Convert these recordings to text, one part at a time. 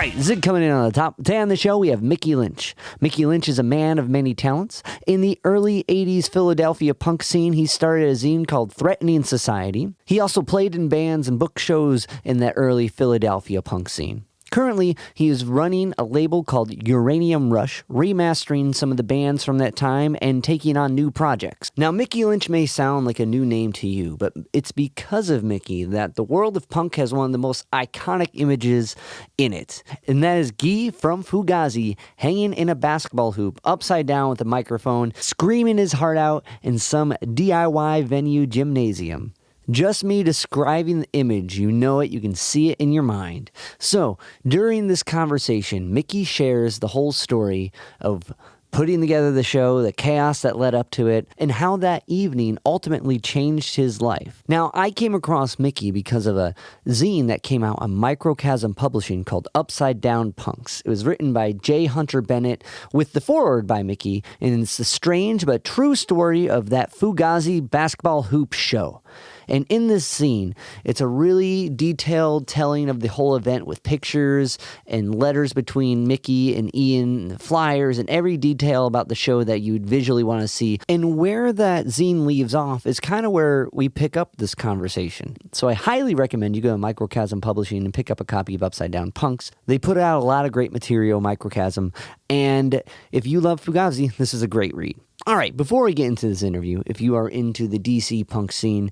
right, Zig coming in on the top. Today on the show, we have Mickey Lynch. Mickey Lynch is a man of many talents. In the early 80s Philadelphia punk scene, he started a zine called Threatening Society. He also played in bands and book shows in the early Philadelphia punk scene. Currently, he is running a label called Uranium Rush, remastering some of the bands from that time and taking on new projects. Now, Mickey Lynch may sound like a new name to you, but it's because of Mickey that the world of punk has one of the most iconic images in it. And that is Guy from Fugazi hanging in a basketball hoop, upside down with a microphone, screaming his heart out in some DIY venue gymnasium. Just me describing the image, you know it, you can see it in your mind. So, during this conversation, Mickey shares the whole story of putting together the show, the chaos that led up to it, and how that evening ultimately changed his life. Now, I came across Mickey because of a zine that came out on Microcosm Publishing called Upside Down Punks. It was written by J. Hunter Bennett with the foreword by Mickey, and it's the strange but true story of that Fugazi basketball hoop show. And in this scene, it's a really detailed telling of the whole event with pictures and letters between Mickey and Ian, the flyers, and every detail about the show that you'd visually want to see. And where that zine leaves off is kind of where we pick up this conversation. So I highly recommend you go to Microcosm Publishing and pick up a copy of Upside Down Punks. They put out a lot of great material, Microcosm, and if you love Fugazi, this is a great read. All right, before we get into this interview, if you are into the DC punk scene,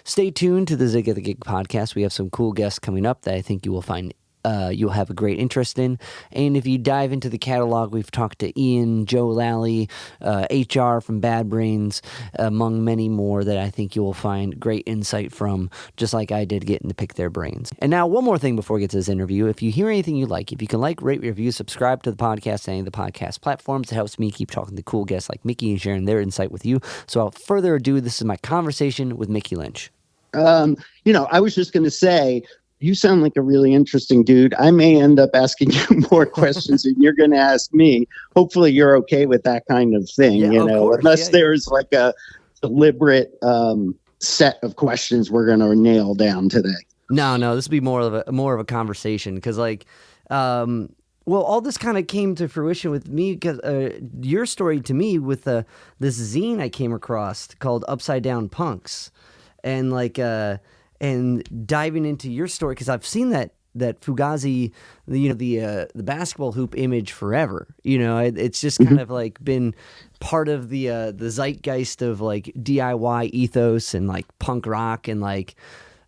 stay tuned to the Zig at the Gig podcast. We have some cool guests coming up that I think you will find you'll have a great interest in. And if you dive into the catalog, we've talked to Ian, Joe Lally, HR from Bad Brains, among many more that I think you will find great insight from, just like I did getting to pick their brains. And now, one more thing before we get to this interview. If you hear anything you like, if you can like, rate, review, subscribe to the podcast on any of the podcast platforms, it helps me keep talking to cool guests like Mickey and sharing their insight with you. So without further ado, this is my conversation with Mickey Lynch. I was just going to say, you sound like a really interesting dude. I may end up asking you more questions than you're going to ask me. Hopefully you're okay with that kind of thing, unless there's like a deliberate set of questions we're going to nail down today. No, this would be more of a conversation because all this kind of came to fruition with me because your story to me with this zine I came across called Upside Down Punks, and and diving into your story, because I've seen that Fugazi, the basketball hoop image forever. It's just kind of like been part of the zeitgeist of like DIY ethos and like punk rock, and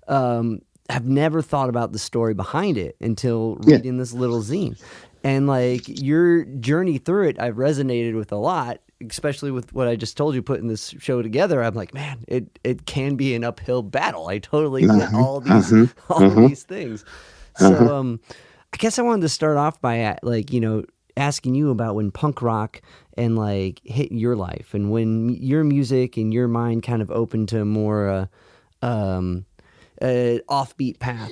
have never thought about the story behind it until reading this little zine. And like your journey through it, I've resonated with a lot, especially with what I just told you, putting this show together. I'm like, man, it can be an uphill battle. I totally get all these things. So I guess I wanted to start off by asking you about when punk rock and like hit your life, and when your music and your mind kind of opened to a more offbeat path.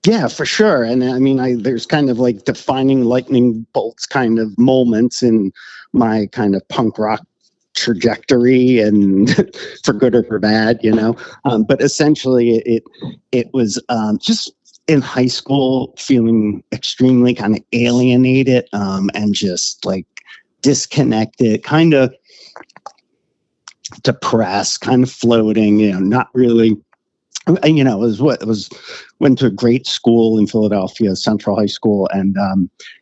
Yeah, for sure. And I mean, there's kind of like defining lightning bolts kind of moments in my kind of punk rock trajectory, and for good or for bad, but essentially it was just in high school feeling extremely kind of alienated, and just like disconnected, kind of depressed, kind of floating, not really. Went to a great school in Philadelphia, Central High School, and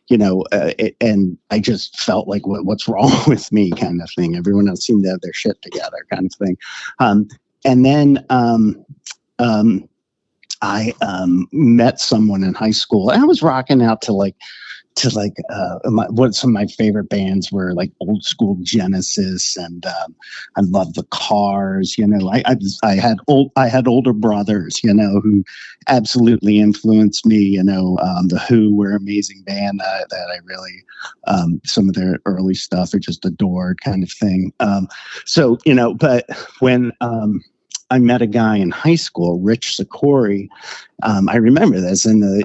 and I just felt like what's wrong with me, kind of thing. Everyone else seemed to have their shit together, kind of thing. And then I met someone in high school, and I was rocking out to some of my favorite bands were like old school Genesis, and I love the Cars. I had older brothers, who absolutely influenced me. The Who were an amazing band that I really some of their early stuff I just adored, kind of thing. But when I met a guy in high school, Rich Sikori. I remember this, and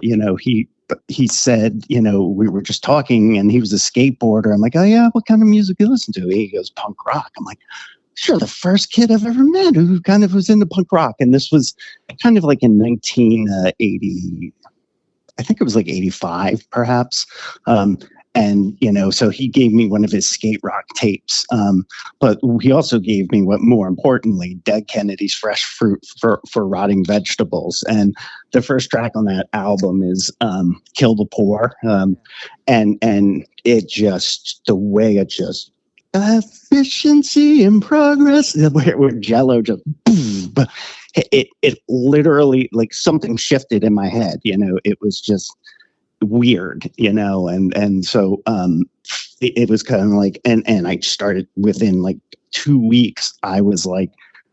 he said, we were just talking, and he was a skateboarder. I'm like, oh yeah, what kind of music do you listen to? He goes, punk rock. I'm like, sure, the first kid I've ever met who kind of was into punk rock. And this was kind of like in 1980. I think it was like 85 perhaps. And, so he gave me one of his skate rock tapes. But he also gave me, what more importantly, Dead Kennedy's Fresh Fruit for Rotting Vegetables. And the first track on that album is Kill the Poor. And it just, the way it just, efficiency and progress, where Jello just, boom, it literally, like, something shifted in my head. It was just weird, and so it was kind of like, and I started within like 2 weeks, I was like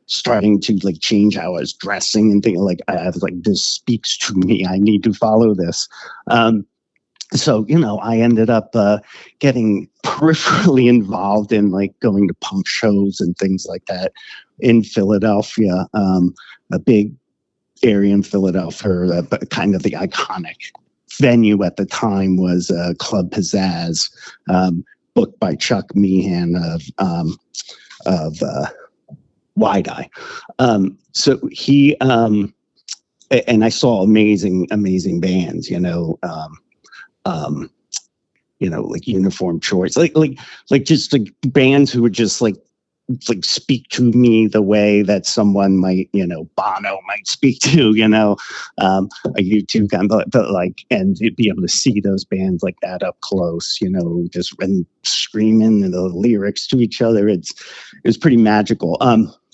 starting to like change how I was dressing and thinking, like, I was like, this speaks to me, I need to follow this. So I ended up getting peripherally involved in like going to punk shows and things like that in Philadelphia, a big area in Philadelphia, but kind of the iconic venue at the time was Club Pizzazz, booked by Chuck Meehan of Wide Eye. So he and I saw amazing bands, like Uniform Choice, like just like bands who would just like speak to me the way that someone might, Bono might speak to, a YouTube guy, but like, and to be able to see those bands like that up close, just and screaming the lyrics to each other. It was pretty magical.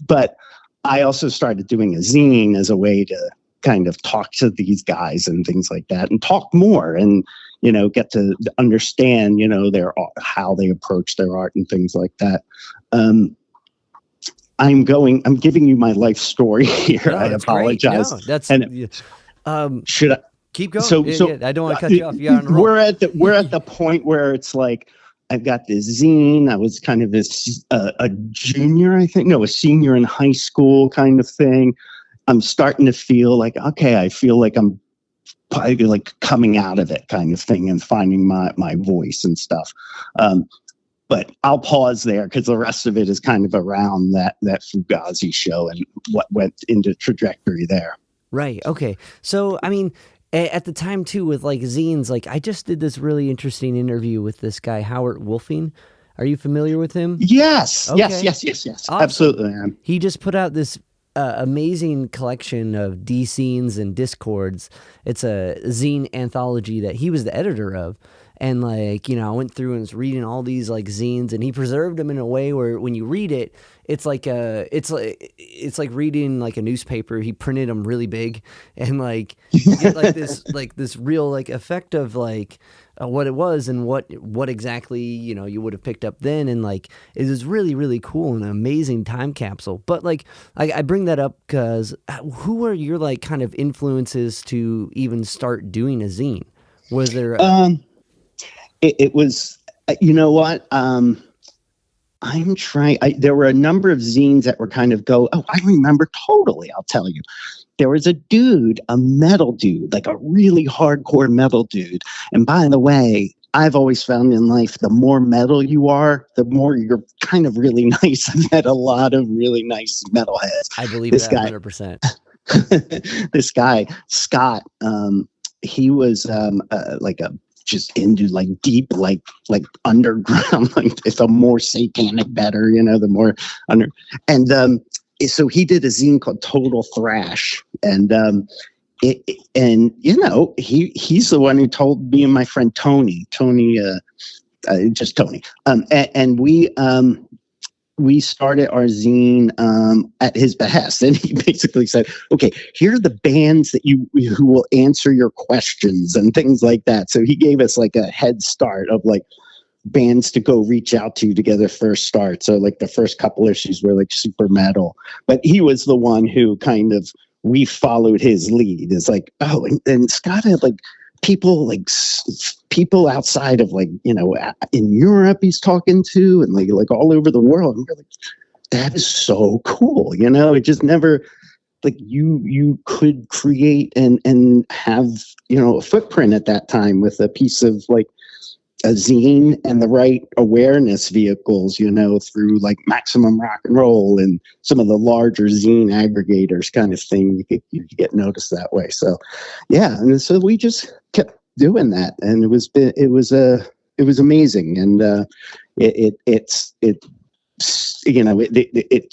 But I also started doing a zine as a way to kind of talk to these guys and things like that, and talk more and, get to understand, how they approach their art and things like that. I'm giving you my life story here. No, I apologize. No, that's, should I keep going? So I don't want to cut you off. You're on a roll. We're at the point where it's like, I've got this zine. I was kind of a junior, I think. No, a senior in high school kind of thing. I'm starting to feel like, okay, I feel like I'm probably like coming out of it kind of thing and finding my voice and stuff. But I'll pause there because the rest of it is kind of around that Fugazi show and what went into trajectory there. Right. Okay. So, I mean, at the time too, with like zines, like I just did this really interesting interview with this guy, Howard Wolfing. Are you familiar with him? Yes. Okay. Yes. Awesome. Absolutely, man. He just put out this amazing collection of D-scenes and Discords. It's a zine anthology that he was the editor of. And like, I went through and was reading all these like zines, and he preserved them in a way where when you read it, it's like reading like a newspaper. He printed them really big, and like you get like this real like effect of like what it was and what exactly you would have picked up then, and like it was really, really cool and an amazing time capsule. But like I bring that up because who are your like kind of influences to even start doing a zine? Was there It was, what? I'm trying. There were a number of zines that were kind of I remember totally. I'll tell you. There was a dude, a metal dude, like a really hardcore metal dude. And by the way, I've always found in life, the more metal you are, the more you're kind of really nice. I've met a lot of really nice metalheads. I believe this that 100%. This guy, Scott, he was like a just into like deep, like underground, like the more satanic better, the more under. And so he did a zine called Total Thrash, and he's the one who told me and my friend Tony, just Tony, and we started our zine at his behest, and he basically said, okay, here are the bands who will answer your questions and things like that. So he gave us like a head start of like bands to go reach out to get their first start. So like the first couple issues were like super metal, but he was the one who kind of, we followed his lead. It's like, oh, and Scott had like people outside of like, in Europe he's talking to, and like all over the world. And we're like, that is so cool. It just never, like you could create and have, a footprint at that time with a piece of like a zine and the right awareness vehicles, through like Maximum Rock and Roll and some of the larger zine aggregators kind of thing, you could get noticed that way. So, yeah, and so we just kept doing that, and it was amazing, and it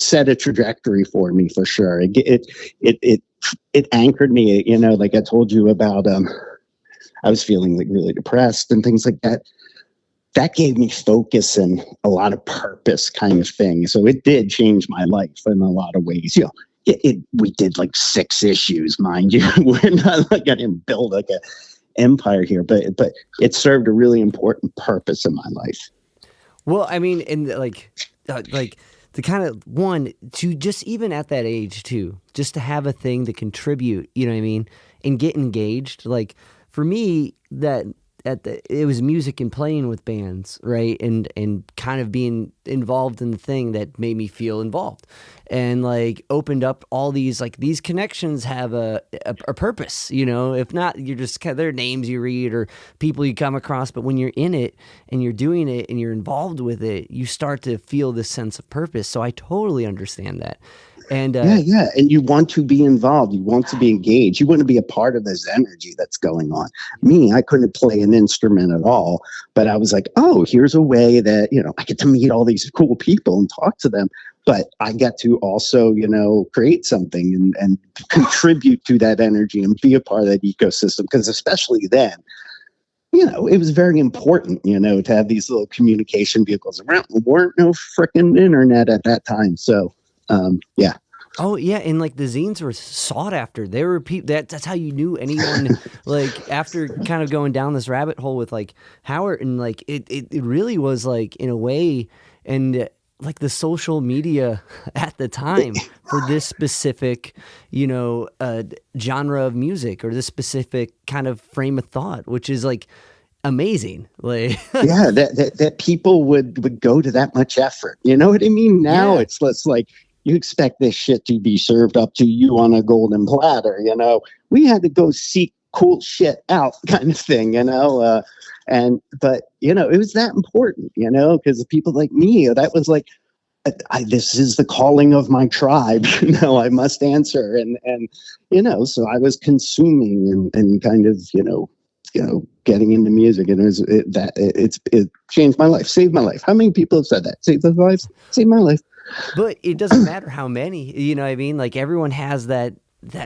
set a trajectory for me for sure. It anchored me, like I told you about. I was feeling like really depressed and things like that. That gave me focus and a lot of purpose kind of thing. So it did change my life in a lot of ways. We did like 6 issues, mind you. We're not like I didn't build like a empire here, but it served a really important purpose in my life. Well, I mean, and like the kind of one to just even at that age too, just to have a thing to contribute, you know what I mean, and get engaged. Like for me, it was music and playing with bands, right? And kind of being involved in the thing that made me feel involved, and like opened up all these, like, these connections have a purpose, if not, you're just kind of, they're names you read or people you come across, but when you're in it and you're doing it and you're involved with it, you start to feel this sense of purpose. So I totally understand that. And yeah, and you want to be involved, you want to be engaged, you want to be a part of this energy that's going on. Me, I couldn't play an instrument at all, but I was like, oh, here's a way that I get to meet all these cool people and talk to them, but I get to also create something and contribute to that energy and be a part of that ecosystem, because especially then, it was very important, to have these little communication vehicles around. There weren't no freaking internet at that time, so yeah. Oh yeah, and like the zines were sought after. There were people that's how you knew anyone. Like after kind of going down this rabbit hole with like Howard, and like it really was like, in a way, and like the social media at the time for this specific, genre of music, or this specific kind of frame of thought, which is like amazing. Like yeah, that people would go to that much effort. You know what I mean? Now it's less like, you expect this shit to be served up to you on a golden platter, We had to go seek cool shit out kind of thing, but it was that important, because people like me, that was like, this is the calling of my tribe, I must answer. And so I was consuming and kind of, getting into music, and it changed my life, saved my life. How many people have said that? Saved their lives, saved my life. But it doesn't matter how many, you know what I mean? Like everyone has that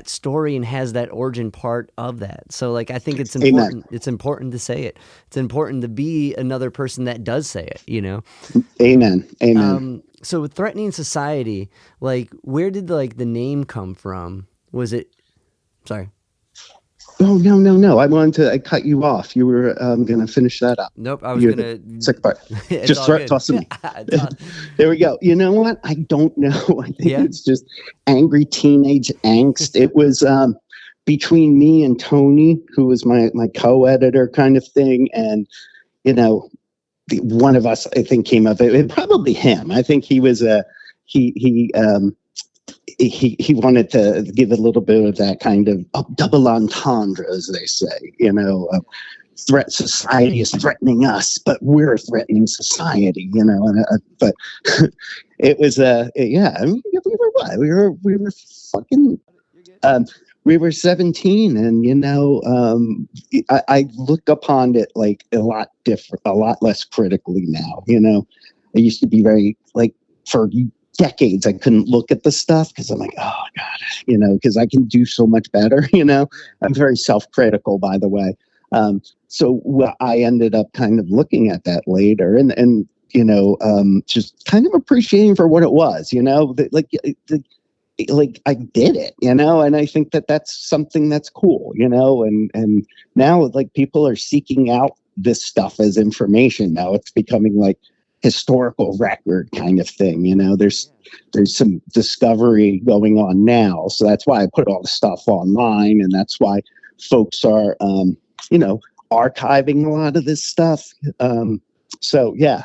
story and has that origin part of that. So like, I think it's important. Amen. It's important to say it. It's important to be another person that does say it, Amen. So with Threatening Society, like where did the name come from? Was it, sorry. Oh, no. I wanted to cut you off. You were going to finish that up. Nope, I was going to... Second part. Just toss me. There we go. You know what? I don't know. I think it's just angry teenage angst. It was between me and Tony, who was my co-editor kind of thing. And, one of us, I think, came up. It probably him. I think he was he wanted to give a little bit of that kind of double entendre, as they say, threat society is threatening us, but we're threatening society, but it was, I mean, we were fucking, we were 17, and, I look upon it like a lot different, a lot less critically now, I used to be very, like, for decades I couldn't look at the stuff because I'm like, oh God, because I can do so much better, I'm very self-critical, by the way. So I ended up kind of looking at that later and just kind of appreciating for what it was, like I did it, and I think that's something that's cool, and now like people are seeking out this stuff as information. Now it's becoming like historical record kind of thing, there's some discovery going on now, so that's why I put all the stuff online, and that's why folks are archiving a lot of this stuff, so yeah.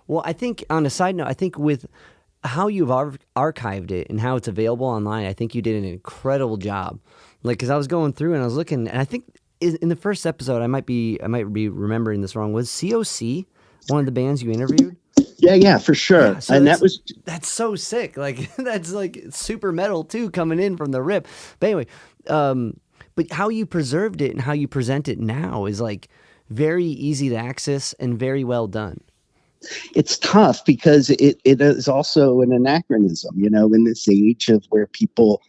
Well, I think on a side note, I think with how you've archived it and how it's available online, I think you did an incredible job. Like, because I was going through and I was looking, and I think in the first episode, I might be remembering this wrong. Was COC one of the bands you interviewed? Yeah, for sure. Yeah, so And that's so sick. Like that's like super metal too, coming in from the rip. But anyway, but how you preserved it and how you present it now is like very easy to access and very well done. It's tough because it is also an anachronism, in this age of where people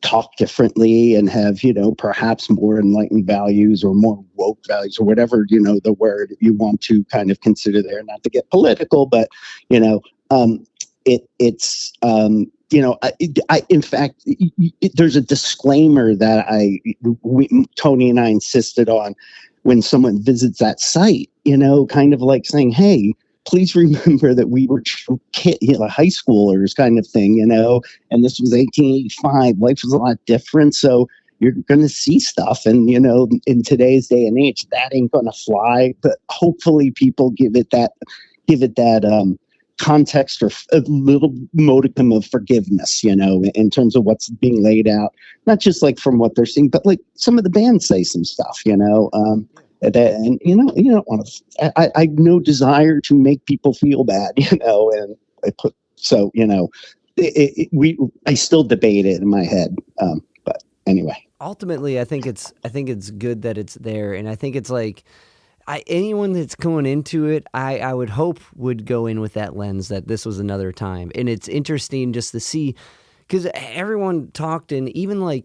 talk differently and have, perhaps more enlightened values or more woke values or whatever, the word you want to kind of consider there, not to get political, but, in fact, there's a disclaimer that Tony and I insisted on when someone visits that site, kind of like saying, hey, please remember that we were high schoolers kind of thing, and this was 1885. Life was a lot different. So you're going to see stuff. And, in today's day and age, that ain't going to fly. But hopefully people give it that context or a little modicum of forgiveness, in terms of what's being laid out, not just like from what they're seeing, but like some of the bands say some stuff, and you don't want to. I have no desire to make people feel bad, and I still debate it in my head, but anyway. Ultimately, I think it's good that it's there, and I think it's like anyone that's going into it, I would hope would go in with that lens that this was another time, and it's interesting just to see because everyone talked, and even when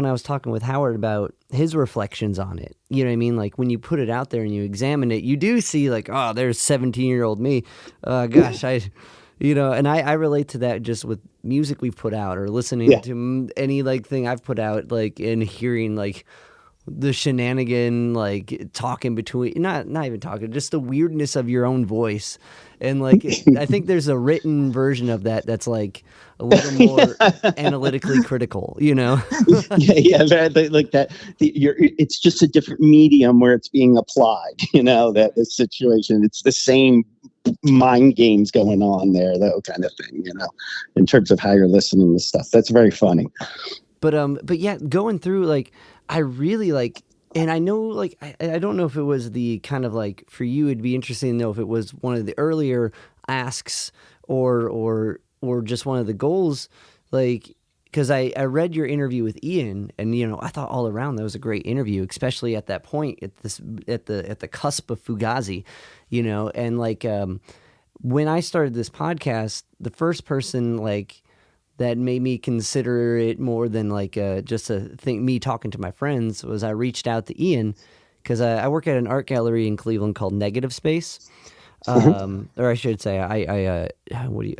I was talking with Howard about his reflections on it, you know what I mean? Like when you put it out there and you examine it, you do see like, oh, there's 17-year-old me. Gosh, and I relate to that just with music we've put out or listening to any like thing I've put out, like and hearing like the shenanigan, like talking between, not even talking, just the weirdness of your own voice. And like, I think there's a written version of that that's like a little more analytically critical, Yeah, like that. It's just a different medium where it's being applied. That the situation. It's the same mind games going on there, though, kind of thing. In terms of how you're listening to stuff. That's very funny. But yeah, going through like, I really like. And I know, like, I don't know if it was the kind of like for you, it'd be interesting to know if it was one of the earlier asks or just one of the goals, like, because I read your interview with Ian, and I thought all around that was a great interview, especially at that point at the cusp of Fugazi, and like when I started this podcast, the first person like that made me consider it more than like just a thing, me talking to my friends, was I reached out to Ian because I work at an art gallery in Cleveland called Negative Space. Or I should say I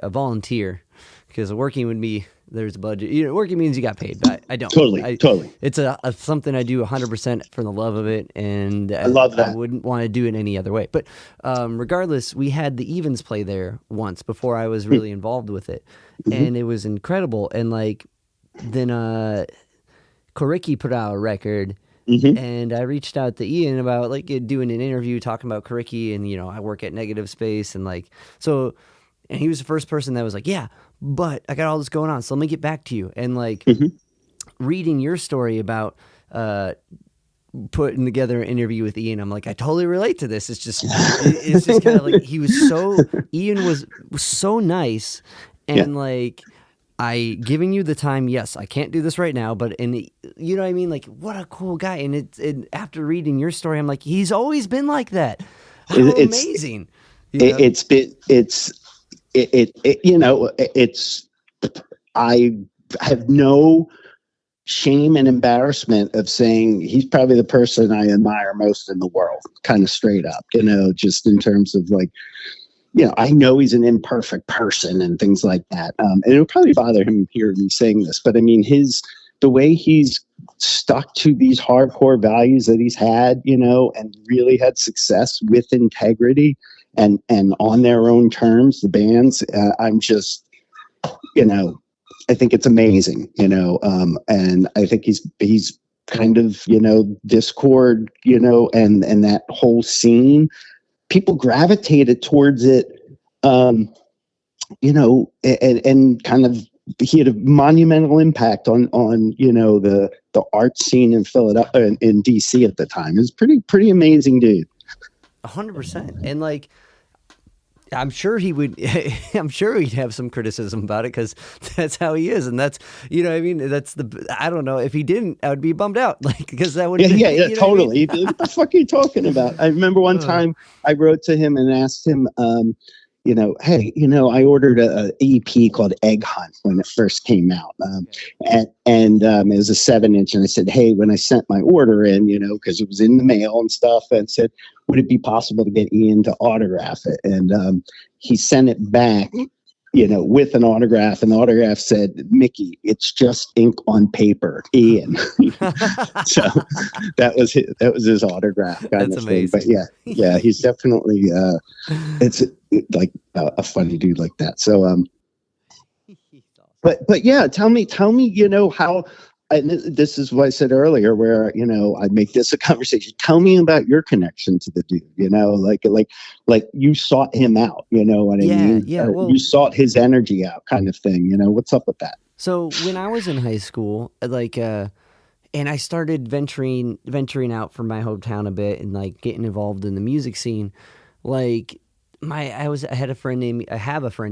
volunteer, because working with me, there's a budget. Working means you got paid, but I don't. Totally. It's a something I do 100% for the love of it, and I love that. I wouldn't want to do it any other way. But regardless, we had the Evens play there once before I was really involved with it, and it was incredible. And like then Koricki put out a record. And I reached out to Ian about like doing an interview talking about Koricki, and I work at Negative Space, and like so, and he was the first person that was like, yeah, but I got all this going on, so let me get back to you. And like reading your story about putting together an interview with Ian, I'm like, I totally relate to this. It's just kind of like Ian was so nice, and like I giving you the time. Yes, I can't do this right now, but you know what I mean? Like, what a cool guy. And after reading your story, I'm like, he's always been like that. How amazing. I have no shame and embarrassment of saying he's probably the person I admire most in the world, kind of straight up, just in terms of like, I know he's an imperfect person and things like that. And it'll probably bother him hearing me saying this, but I mean, the way he's stuck to these hardcore values that he's had, and really had success with integrity and on their own terms, the bands, I'm just, I think it's amazing, and I think he's kind of, Discord, and that whole scene, people gravitated towards it, and kind of he had a monumental impact on the art scene in Philadelphia, in DC at the time. It was pretty amazing dude. 100%. And like, I'm sure he would. I'm sure he'd have some criticism about it because that's how he is, and that's what I mean. That's I don't know if he didn't, I would be bummed out, like because that would. Yeah, totally. What, what the fuck are you talking about? I remember one time I wrote to him and asked him, hey, I ordered a EP called Egg Hunt when it first came out, and it was a 7-inch, and I said, hey, when I sent my order in, because it was in the mail and stuff, and said, would it be possible to get Ian to autograph it? And he sent it back, with an autograph, and the autograph said, Mickey, it's just ink on paper, Ian. So that was his autograph kind of thing. But yeah, he's definitely it's like a funny dude like that. So but yeah, tell me, how. And this is what I said earlier, where I'd make this a conversation. Tell me about your connection to the dude. Like you sought him out. You know what I mean? Yeah. Well, you sought his energy out, kind of thing. What's up with that? So when I was in high school, and I started venturing out from my hometown a bit, and like getting involved in the music scene, like. I have a friend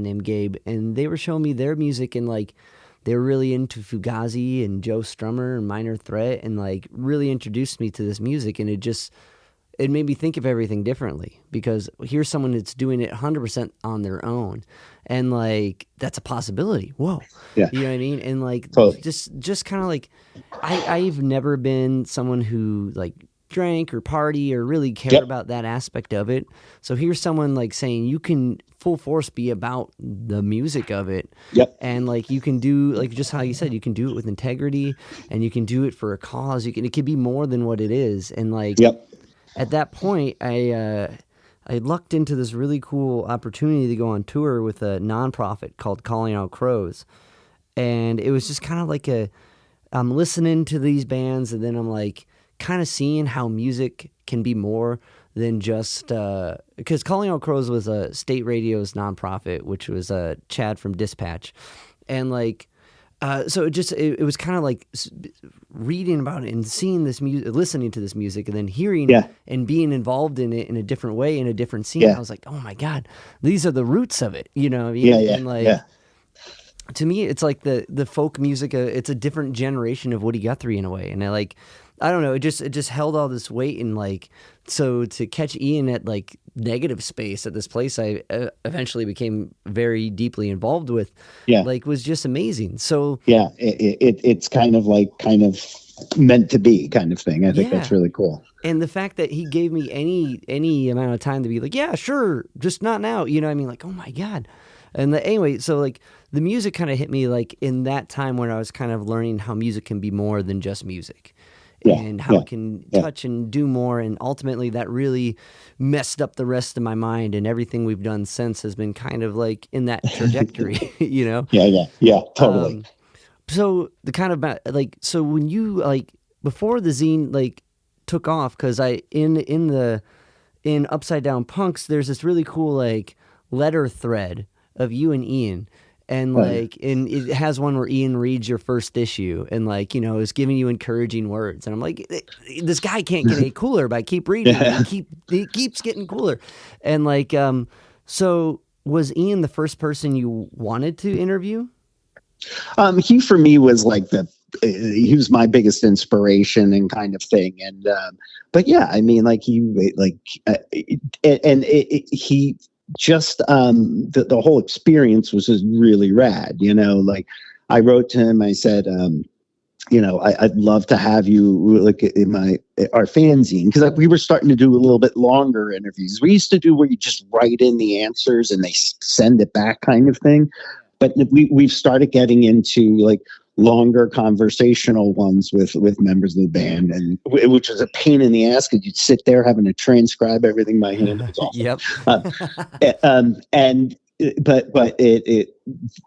named Gabe, and they were showing me their music, and like they were really into Fugazi and Joe Strummer and Minor Threat, and like really introduced me to this music, and it made me think of everything differently, because here's someone that's doing it 100% on their own, and like that's a possibility. Whoa, yeah, you know what I mean? And like totally. just kind of like I've never been someone who like drank or party or really care about that aspect of it. So here's someone like saying you can full force be about the music of it. Yep. And like you can do, like just how you said, you can do it with integrity, and you can do it for a cause. It can be more than what it is. And like at that point, I lucked into this really cool opportunity to go on tour with a nonprofit called Calling Out Crows. And it was just kind of like I'm listening to these bands, and then I'm like, kind of seeing how music can be more than just because Calling Out Crows was a state radio's nonprofit, which was Chad from Dispatch, and like so it was kind of like reading about it and seeing this music, listening to this music, and then hearing and being involved in it in a different way, in a different scene. I was like, oh my god, these are the roots of it, And like to me, it's like the folk music. It's a different generation of Woody Guthrie in a way, and I don't know. It just held all this weight, and like, so to catch Ian at like negative space at this place I eventually became very deeply involved with, like was just amazing. So it's kind of meant to be kind of thing. I think that's really cool. And the fact that he gave me any amount of time to be like, yeah, sure, just not now. You know what I mean? Like, oh my God. And anyway, so like the music kind of hit me like in that time when I was kind of learning how music can be more than just music. And how it can touch and do more. And ultimately that really messed up the rest of my mind, and everything we've done since has been kind of like in that trajectory, Yeah, totally. So the kind of like, so when you like, before the zine like took off, cause in Upside Down Punks, there's this really cool like letter thread of you and Ian. And like, and it has one where Ian reads your first issue, and like, is giving you encouraging words. And I'm like, this guy can't get any cooler, but I keep reading. He keeps getting cooler. And like, so was Ian the first person you wanted to interview? He for me was like he was my biggest inspiration and kind of thing. And but yeah, I mean, like he just the whole experience was just really rad, like I wrote to him, I said, I'd love to have you like in our fanzine, because we were starting to do a little bit longer interviews. We used to do where you just write in the answers and they send it back kind of thing, but we've started getting into like longer conversational ones with members of the band, and which was a pain in the ass because you'd sit there having to transcribe everything by hand. It was awful. Yep. But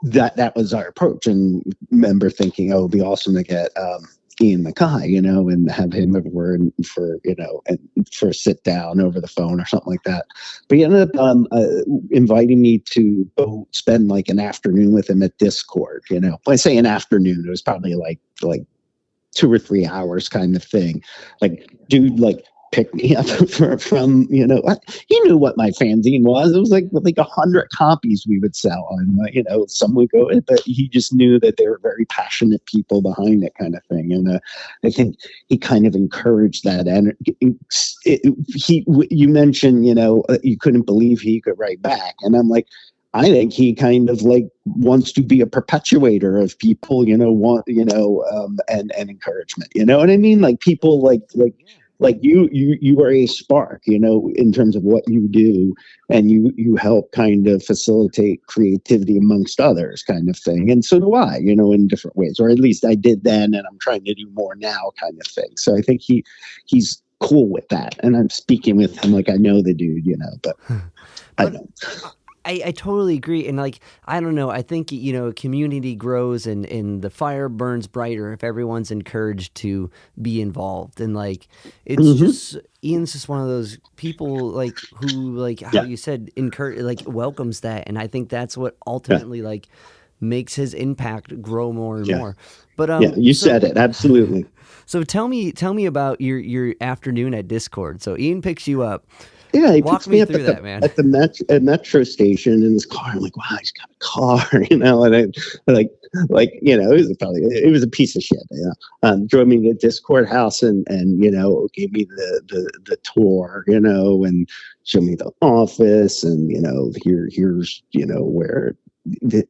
that was our approach, and remember thinking, oh, it'd be awesome to get Ian Mackay, and have him over for, and for a sit down over the phone or something like that. But he ended up inviting me to go spend like an afternoon with him at Discord. When I say an afternoon, it was probably like 2 or 3 hours kind of thing. Like, dude, like, picked me up from, he knew what my fanzine was. It was like 100 copies we would sell, and some would go, but he just knew that they were very passionate people behind it, kind of thing. And I think he kind of encouraged that. And you mentioned, you couldn't believe he could write back, and I'm like, I think he kind of like wants to be a perpetuator of people, and encouragement. You know what I mean? Like people like you are a spark, in terms of what you do, and you help kind of facilitate creativity amongst others, kind of thing. And so do I, in different ways, or at least I did then, and I'm trying to do more now, kind of thing. So I think he's cool with that, and I'm speaking with him like I know the dude, but I don't. I totally agree. And like, I don't know, I think, community grows and the fire burns brighter if everyone's encouraged to be involved. And like, it's just, Ian's just one of those people like who, like how you said, welcomes that. And I think that's what ultimately like makes his impact grow more and more. But you said it. Absolutely. So tell me about your afternoon at Discord. So Ian picks you up. Yeah, he Walk puts me me up through at that, man. At the metro station in his car. I'm like, wow, he's got a car, and it was a piece of shit. Drove me to the Discord house and gave me the tour, and showed me the office, and here's where I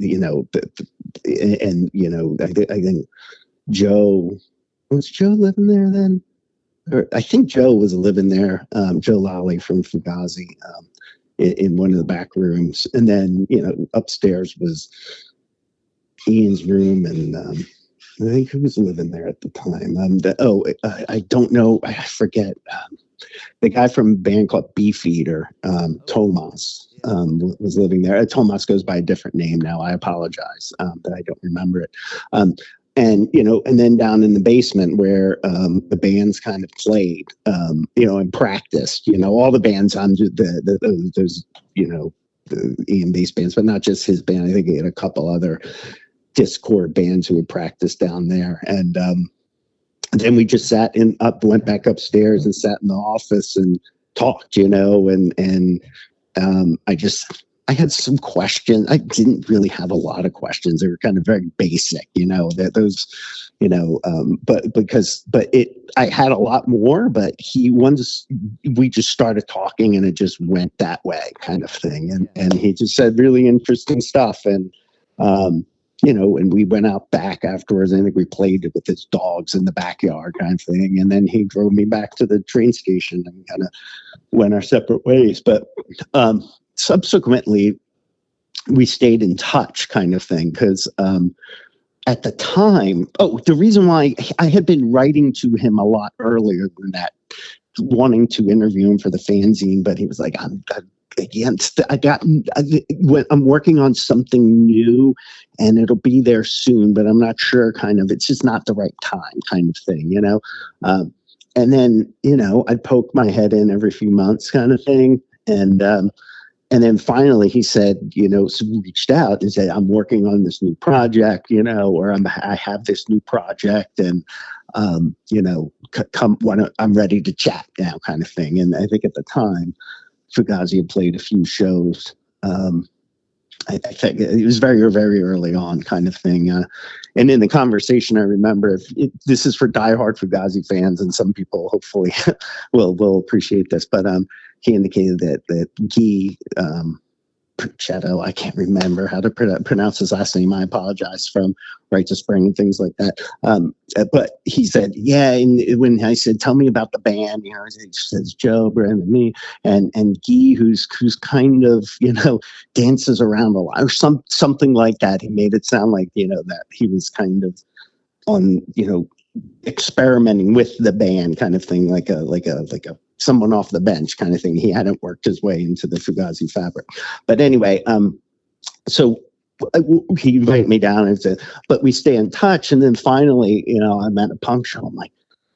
think Joe was Joe living there then. I think Joe was living there, Joe Lally from Fugazi, in one of the back rooms. And then, upstairs was Ian's room, and I think who was living there at the time? I don't know. I forget. The guy from a band called Beefeater, Tomas, was living there. Tomas goes by a different name now. I apologize that I don't remember it. And then down in the basement where the bands kind of played, and practiced, all the bands on those, the Ian bass bands, but not just his band. I think he had a couple other Discord bands who would practice down there. And then we just went back upstairs and sat in the office and talked, and I had some questions. I didn't really have a lot of questions. They were kind of very basic, I had a lot more, but we just started talking, and it just went that way, kind of thing. And he just said really interesting stuff. And, and we went out back afterwards. I think we played with his dogs in the backyard, kind of thing. And then he drove me back to the train station and kind of went our separate ways. But, subsequently, we stayed in touch, kind of thing, because at the time, the reason why I had been writing to him a lot earlier than that, wanting to interview him for the fanzine, but he was like, I'm working on something new, and it'll be there soon, but I'm not sure. Kind of, it's just not the right time, kind of thing, And then I'd poke my head in every few months, kind of thing, and then finally he said, so we reached out and said, I'm working on this new project, or I have this new project, and, come when I'm ready to chat now, kind of thing. And I think at the time, Fugazi had played a few shows. I think it was very, very early on, kind of thing. And in the conversation, I remember, this is for diehard Fugazi fans, and some people hopefully will appreciate this, but he indicated that Guy Pucchetto, I can't remember how to pronounce his last name. I apologize, from Right to Spring and things like that. But he said, yeah, and when I said, tell me about the band, he says Joe, Brandon, and me, and Guy, who's kind of, dances around a lot, or something like that. He made it sound like, that he was kind of on, experimenting with the band, kind of thing, like a someone off the bench, kind of thing. He hadn't worked his way into the Fugazi fabric. But anyway, so he invited me down and said, but we stay in touch. And then finally, I'm at a punk show. I'm like,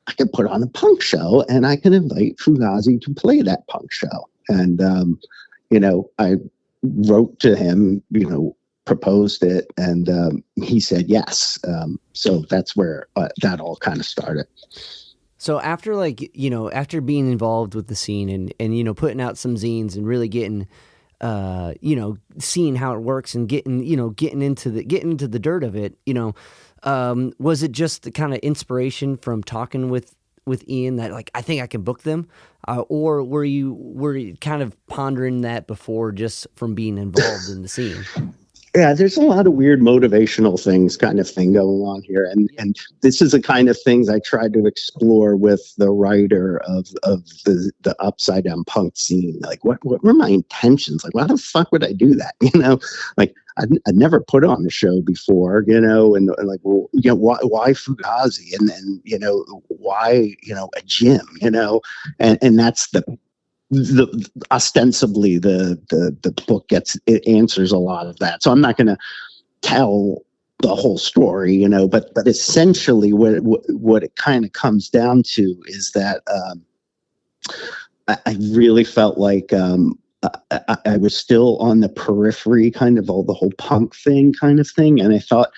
I could put on a punk show and I can invite Fugazi to play that punk show. And, I wrote to him, proposed it, and he said yes. So that's where that all kind of started. So after after being involved with the scene and putting out some zines and really getting seeing how it works and getting into the dirt of it, was it just the kind of inspiration from talking with Ian that like, I think I can book them, or were you kind of pondering that before just from being involved in the scene? Yeah, there's a lot of weird motivational things kind of thing going on here. And this is the kind of things I tried to explore with the writer of the Upside Down punk scene. Like, what were my intentions? Like, why the fuck would I do that? Like I'd never put on a show before, and like, well, why Fugazi? And then, why, a gym, and that's the ostensibly the book it answers a lot of that. So I'm not going to tell the whole story, but essentially what it kind of comes down to is that I really felt like I was still on the periphery, kind of all the whole punk thing kind of thing, and I thought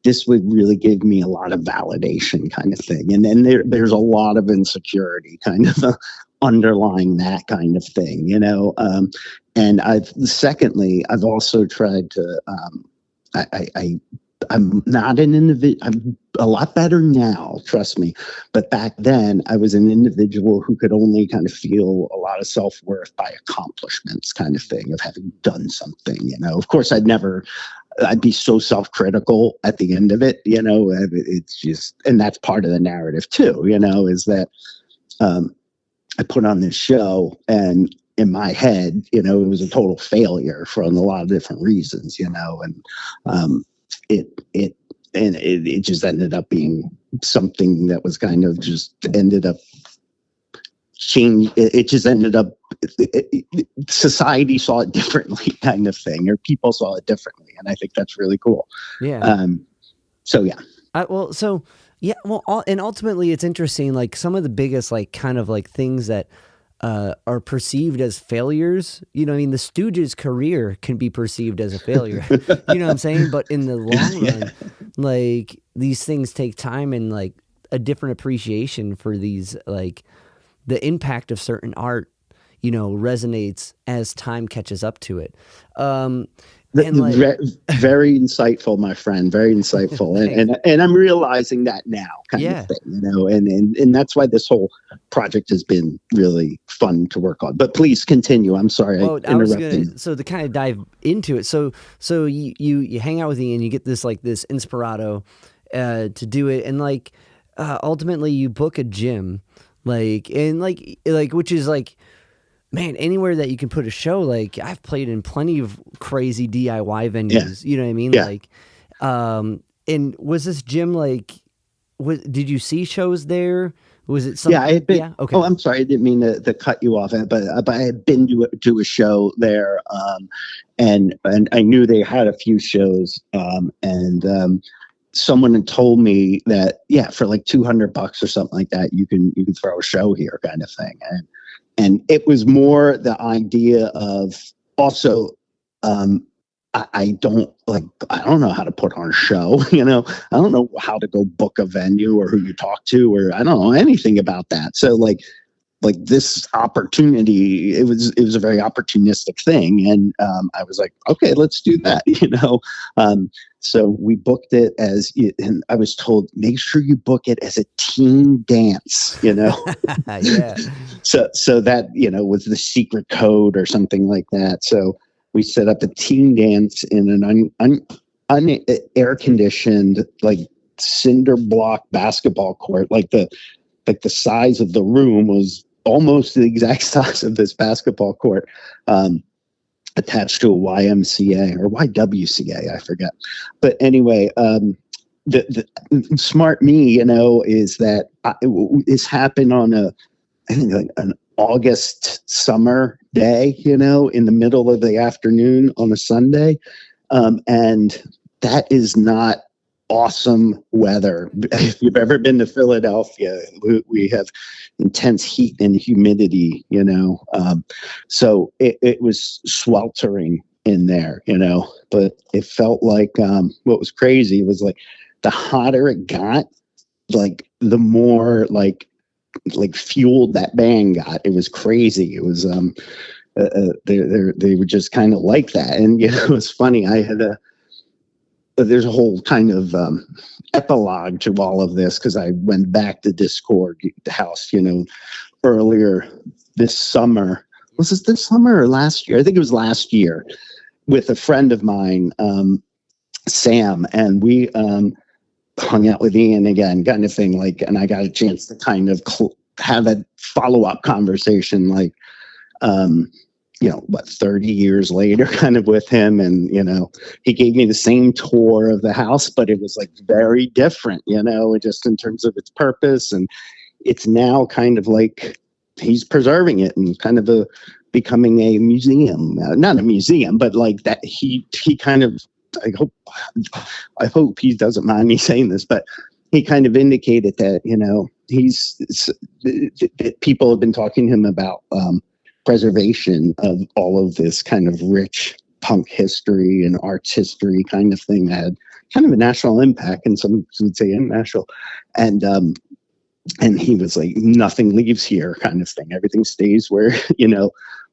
this would really give me a lot of validation kind of thing. And then there's a lot of insecurity kind of underlying that kind of thing, and I've also tried to, I'm not an individual. I'm a lot better now, trust me. But back then I was an individual who could only kind of feel a lot of self-worth by accomplishments kind of thing, of having done something, Of course, I'd be so self-critical at the end of it, it's just, and that's part of the narrative too, is that, I put on this show and in my head, it was a total failure for a lot of different reasons, and it just ended up being something that was kind of just ended up change. It just ended up, society saw it differently kind of thing, or people saw it differently. And I think that's really cool. Yeah. So, yeah. Yeah, well, and ultimately it's interesting, like some of the biggest, like kind of like things that are perceived as failures, the Stooges' career can be perceived as a failure, you know what I'm saying? But in the long run, like these things take time and like a different appreciation for these, like the impact of certain art, resonates as time catches up to it. Very insightful, my friend. Very insightful, and I'm realizing that now, kind of thing, and that's why this whole project has been really fun to work on. But please continue. I'm sorry, I interrupted. So to kind of dive into it, so you hang out with Ian, you get this inspirato to do it, and like ultimately you book a gym, which is like. Man, anywhere that you can put a show, like I've played in plenty of crazy DIY venues, you know what I mean? Yeah. Like, and was this gym did you see shows there? Was it something? Yeah, I had been. Yeah? Okay. Oh, I'm sorry, I didn't mean to cut you off, but I had been to a show there, and I knew they had a few shows, and someone had told me that for like $200 or something like that, you can throw a show here, kind of thing, and it was more the idea of also, I don't know how to put on a show, I don't know how to go book a venue or who you talk to, or I don't know anything about that. So like this opportunity, it was a very opportunistic thing. And I was like, okay, let's do that, So we booked it and I was told, make sure you book it as a teen dance, Yeah. So that, was the secret code or something like that. So we set up a teen dance in an air conditioned, like cinder block basketball court. Like the size of the room was almost the exact size of this basketball court. Attached to a YMCA or YWCA, I forget. But anyway, the smart me, is that this happened on I think like an August summer day, in the middle of the afternoon on a Sunday. And that is not awesome weather. If you've ever been to Philadelphia, we have intense heat and humidity, so it was sweltering in there, but it felt like what was crazy was like the hotter it got, like the more like fueled that band got. It was crazy. It was they were just kind of like that. And it was funny. There's a whole kind of epilogue to all of this, because I went back to Discord House, earlier this summer. Was this summer or last year? I think it was last year, with a friend of mine, Sam, and we hung out with Ian again, kind of thing. And I got a chance to kind of have a follow-up conversation, 30 years later, kind of with him. And, he gave me the same tour of the house, but it was like very different, just in terms of its purpose. And it's now kind of like he's preserving it and kind of becoming a museum, not a museum, but like that he kind of, I hope he doesn't mind me saying this, but he kind of indicated that, people have been talking to him about, preservation of all of this kind of rich punk history and arts history kind of thing that had kind of a national impact, and some would say international. And he was like, nothing leaves here kind of thing. Everything stays where,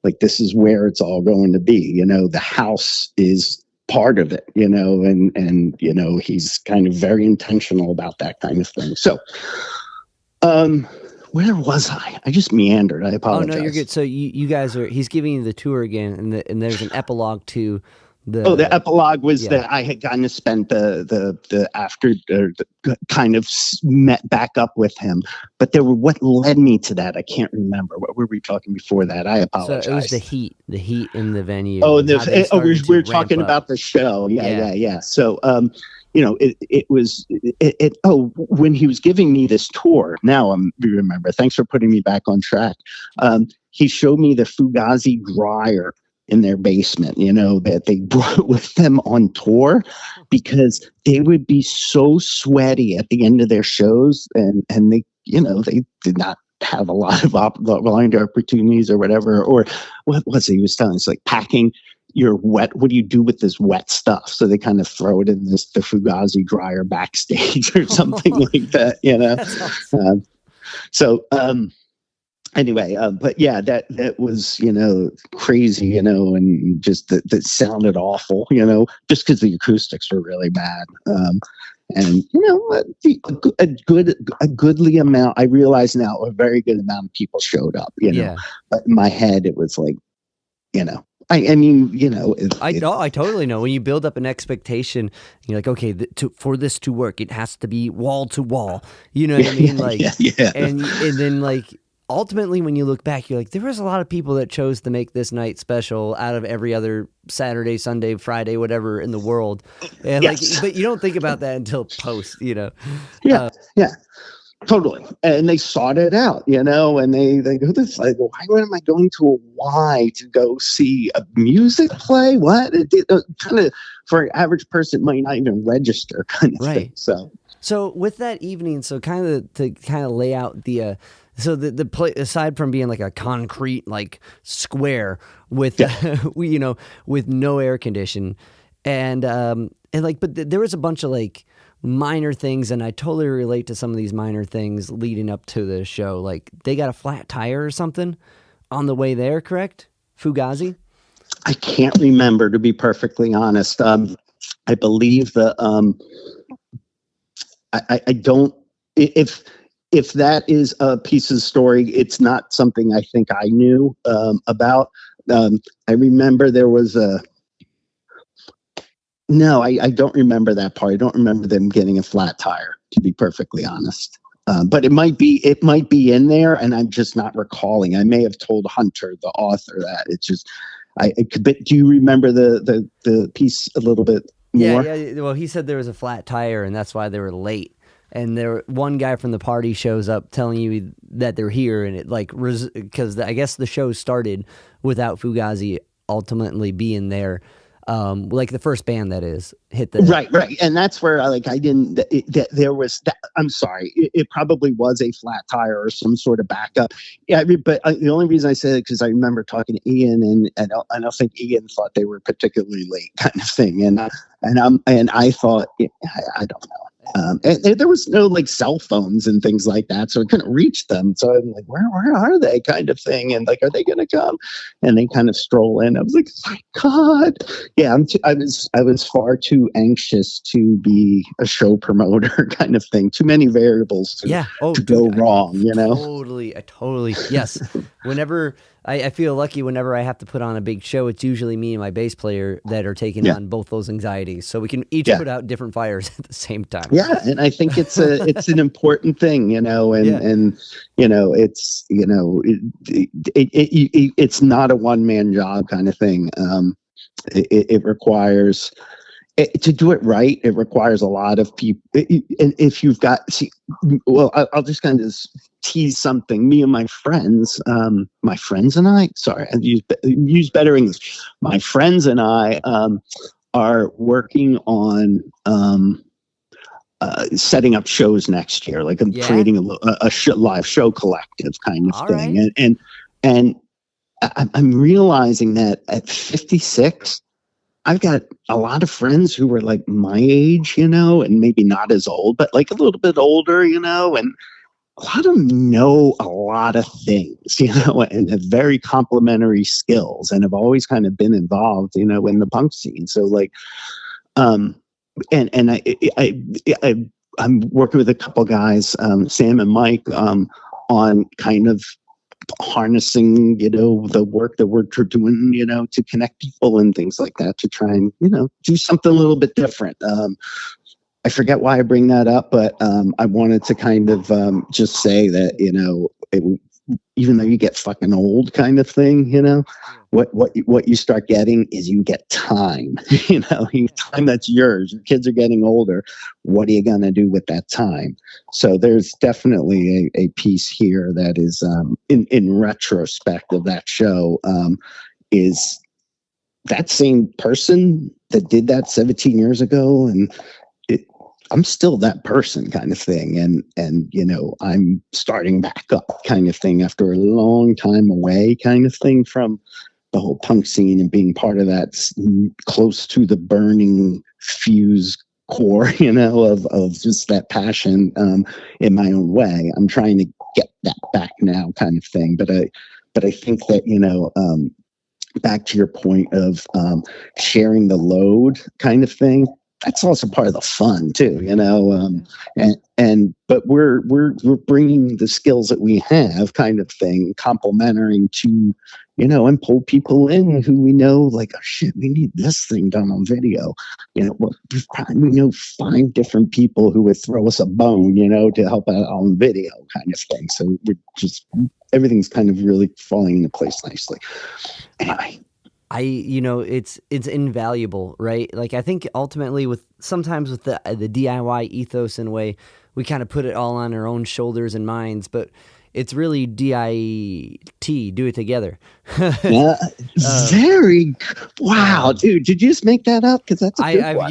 like this is where it's all going to be. The house is part of it, and he's kind of very intentional about that kind of thing. So, where was I? I just meandered. I apologize. Oh no, you're good. So you guys he's giving you the tour again, and there's an epilogue to the. Oh, the epilogue was that I had gotten to spend the after kind of met back up with him, but what led me to that, I can't remember. What were we talking before that? I apologize. So it was the heat in the venue. Oh, we're talking about the show. Yeah. So, it was when he was giving me this tour. Now remember. Thanks for putting me back on track. He showed me the Fugazi dryer in their basement, that they brought with them on tour, because they would be so sweaty at the end of their shows, and they, they did not have a lot of line opportunities or whatever. Or what was it he was telling us? Like packing your wet, what do you do with this wet stuff? So they kind of throw it in the Fugazi dryer backstage or something like that, That's awesome. Anyway, but yeah, that was, crazy, and just that sounded awful, just because the acoustics were really bad. And, a goodly amount, I realize now, a very good amount of people showed up, but in my head, it was like, I mean, I totally know. When you build up an expectation, you're like, okay, for this to work, it has to be wall to wall. You know what I mean? Like, yeah. And then like ultimately, when you look back, you're like, there was a lot of people that chose to make this night special out of every other Saturday, Sunday, Friday, whatever in the world. And Yes. but you don't think about that until post, Yeah. Totally. And they sought it out, and they go this, like, why am I going to a Y to go see a music play? What? Kind of, for an average person, might not even register kind of thing. So with that evening, to lay out the so the play, aside from being like a concrete like square with with no air condition, and but there was a bunch of like minor things, and I totally relate to some of these minor things leading up to the show. Like they got a flat tire or something on the way there, correct? Fugazi? I can't remember, to be perfectly honest. I believe I don't, if that is a piece of the story, it's not something I think I knew about. I remember there was no, I don't remember that part. I don't remember them getting a flat tire, to be perfectly honest. But it might be in there, and I'm just not recalling. I may have told Hunter, the author, that. It's just, but do you remember the piece a little bit more? Yeah. Well, he said there was a flat tire, and that's why they were late. And one guy from the party shows up telling you that they're here, and it like because I guess the show started without Fugazi ultimately being there. like the first band that is hit the Right, and that's where I didn't. There was. I'm sorry. It probably was a flat tire or some sort of backup. Yeah, but the only reason I said it because I remember talking to Ian, and I don't think Ian thought they were particularly late, kind of thing. And I thought, I don't know. And there was no like cell phones and things like that, so I couldn't reach them. So I'm like, where are they, kind of thing, and like, are they going to come? And they kind of stroll in. I was like, my God, yeah. I was far too anxious to be a show promoter, kind of thing. Too many variables to go wrong, you know. I totally yes. Whenever I feel lucky whenever I have to put on a big show, it's usually me and my bass player that are taking on both those anxieties, so we can each put out different fires at the same time. Yeah, and I think it's an important thing, you know, and you know, it's it's not a one man job kind of thing. It requires to do it right. It requires a lot of people. And if you've got, I'll just kind of tease something. Me and my friends and I. Sorry, I use better English. My friends and I are working on setting up shows next year. Like I'm creating a live show collective kind of thing. Right. And I'm realizing that at 56. I've got a lot of friends who were like my age, you know, and maybe not as old, but like a little bit older, you know, and a lot of them know a lot of things, you know, and have very complementary skills and have always kind of been involved, you know, in the punk scene. So like, and I'm working with a couple guys, Sam and Mike, on kind of harnessing, you know, the work that we're doing, you know, to connect people and things like that, to try and, you know, do something a little bit different. I forget why I bring that up, but I wanted to kind of just say that, you know, even though you get fucking old kind of thing, you know, what you start getting is you get time, you know, time that's yours. Your kids are getting older. What are you going to do with that time? So there's definitely a piece here that is in retrospect of that show is that same person that did that 17 years ago. And I'm still that person kind of thing. And, you know, I'm starting back up kind of thing after a long time away kind of thing from the whole punk scene and being part of that close to the burning fuse core, you know, of just that passion in my own way. I'm trying to get that back now kind of thing. But I think that, you know, back to your point of sharing the load kind of thing, that's also part of the fun too, you know. But we're bringing the skills that we have, kind of thing, complementing to, you know, and pull people in who we know, like, oh shit, we need this thing done on video. You know, we know 5 different people who would throw us a bone, you know, to help out on video, kind of thing. So we're just, everything's kind of really falling into place nicely. Anyway. You know, it's invaluable, right? Like, I think ultimately sometimes with the DIY ethos in a way, we kind of put it all on our own shoulders and minds, but it's really DIT, do it together. Yeah, wow, dude! Did you just make that up? Because that's a good one.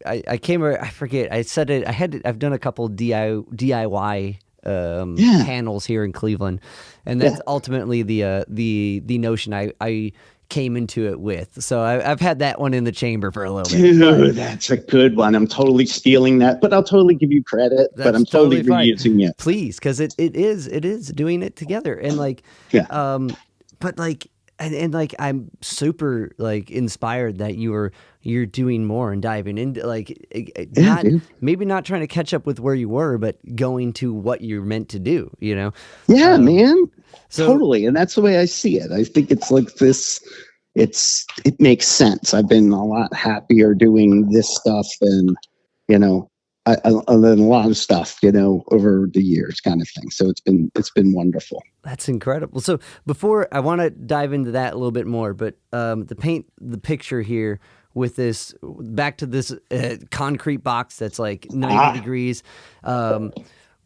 I forget. I said it. I've done a couple DIY panels here in Cleveland, and that's ultimately the notion I came into it with. So I've had that one in the chamber for a little bit. Dude, that's a good one. I'm totally stealing that, but I'll totally give you credit. But I'm totally reusing it. Please, because it is doing it together. And like, but like, and like, I'm super like inspired that you're doing more and diving into like, maybe not trying to catch up with where you were, but going to what you're meant to do, you know? Yeah, man. So, totally. And that's the way I see it. I think it's like this, it makes sense. I've been a lot happier doing this stuff than, you know, than a lot of stuff, you know, over the years kind of thing. So it's been wonderful. That's incredible. So before I want to dive into that a little bit more, but to paint the picture here with this, back to this concrete box that's like 90 degrees.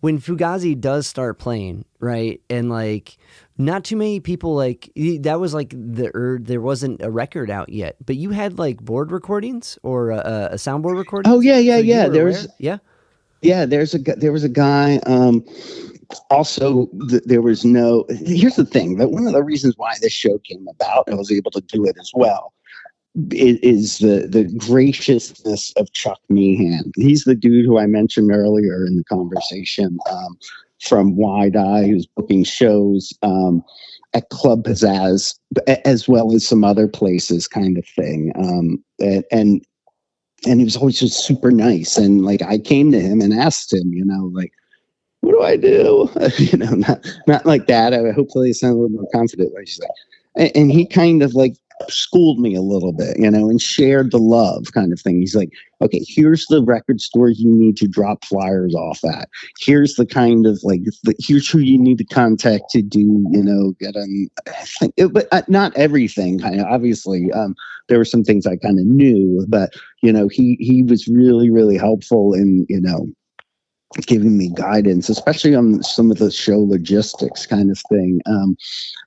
when Fugazi does start playing, right, and like not too many people like that was like there wasn't a record out yet, but you had like board recordings or a soundboard recording. Oh yeah. There's There was a guy. Also, there was no. Here's the thing: that one of the reasons why this show came about, and I was able to do it as well, is the graciousness of Chuck Meehan. He's the dude who I mentioned earlier in the conversation, from Wide Eye, who's booking shows at Club Pizzazz, as well as some other places, kind of thing. And he was always just super nice. And like I came to him and asked him, like, what do I do? Not like that. Hopefully, I sound a little more confident. Like she's like, and he kind of like schooled me a little bit, and shared the love kind of thing. He's like, okay, here's the record stores you need to drop flyers off at. Here's the kind of like, here's who you need to contact to do, get on. But not everything. Kind of obviously, there were some things I kind of knew, but he was really, really helpful in giving me guidance, especially on some of the show logistics kind of thing.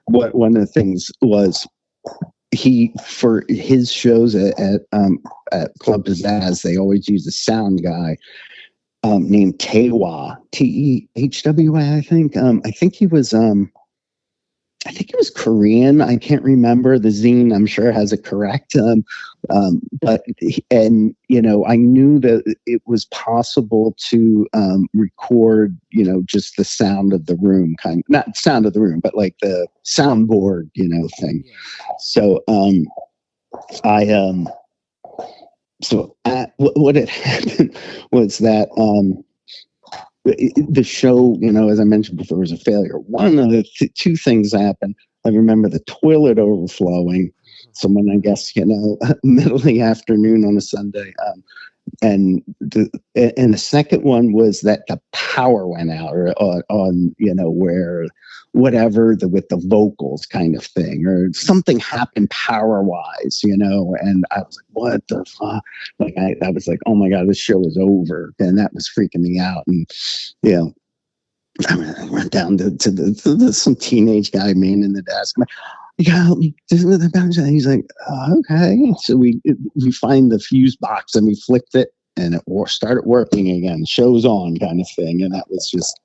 One of the things was, for his shows at Club Pizzazz, they always use a sound guy named Tehwa, Tehwa. I think he was Korean. I can't remember. The zine, I'm sure, has it correct. But I knew that it was possible to record, just the sound of the room, not sound of the room, but like the soundboard, thing. So what had happened was that the show, as I mentioned before, was a failure. One of the two things happened. I remember the toilet overflowing. Someone, I guess, middle of the afternoon on a Sunday. And the second one was that the power went out, or on where whatever with the vocals kind of thing, or something happened power wise, and I was like, what the fuck? Like I was like, oh my God, this show is over. And that was freaking me out. And I went down to some teenage guy manning the desk. I'm like, you gotta help me. He's like, okay. So we find the fuse box and we flicked it, and it started working again. Show's on, kind of thing. And that was just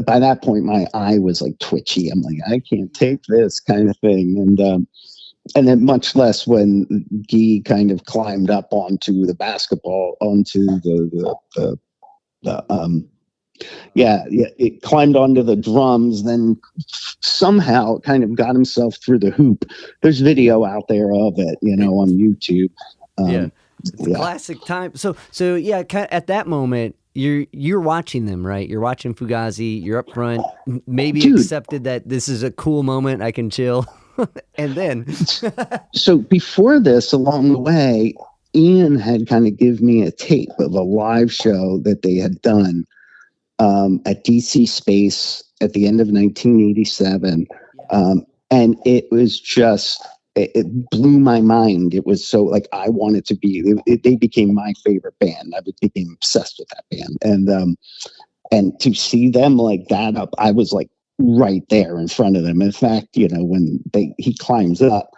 by that point, my eye was like twitchy. I'm like, I can't take this, kind of thing. And then much less when Guy kind of climbed up onto the basketball, onto it climbed onto the drums, then somehow kind of got himself through the hoop. There's video out there of it, on YouTube. It's a classic time. So yeah, at that moment, you're watching them, right? You're watching Fugazi. You're up front. Maybe accepted that this is a cool moment. I can chill, and then. So before this, along the way, Ian had kind of given me a tape of a live show that they had done at DC Space at the end of 1987. And it was just, it blew my mind. It was so like, I wanted to be, they became my favorite band. I became obsessed with that band. And to see them like that up, I was like right there in front of them. In fact, when he climbs up,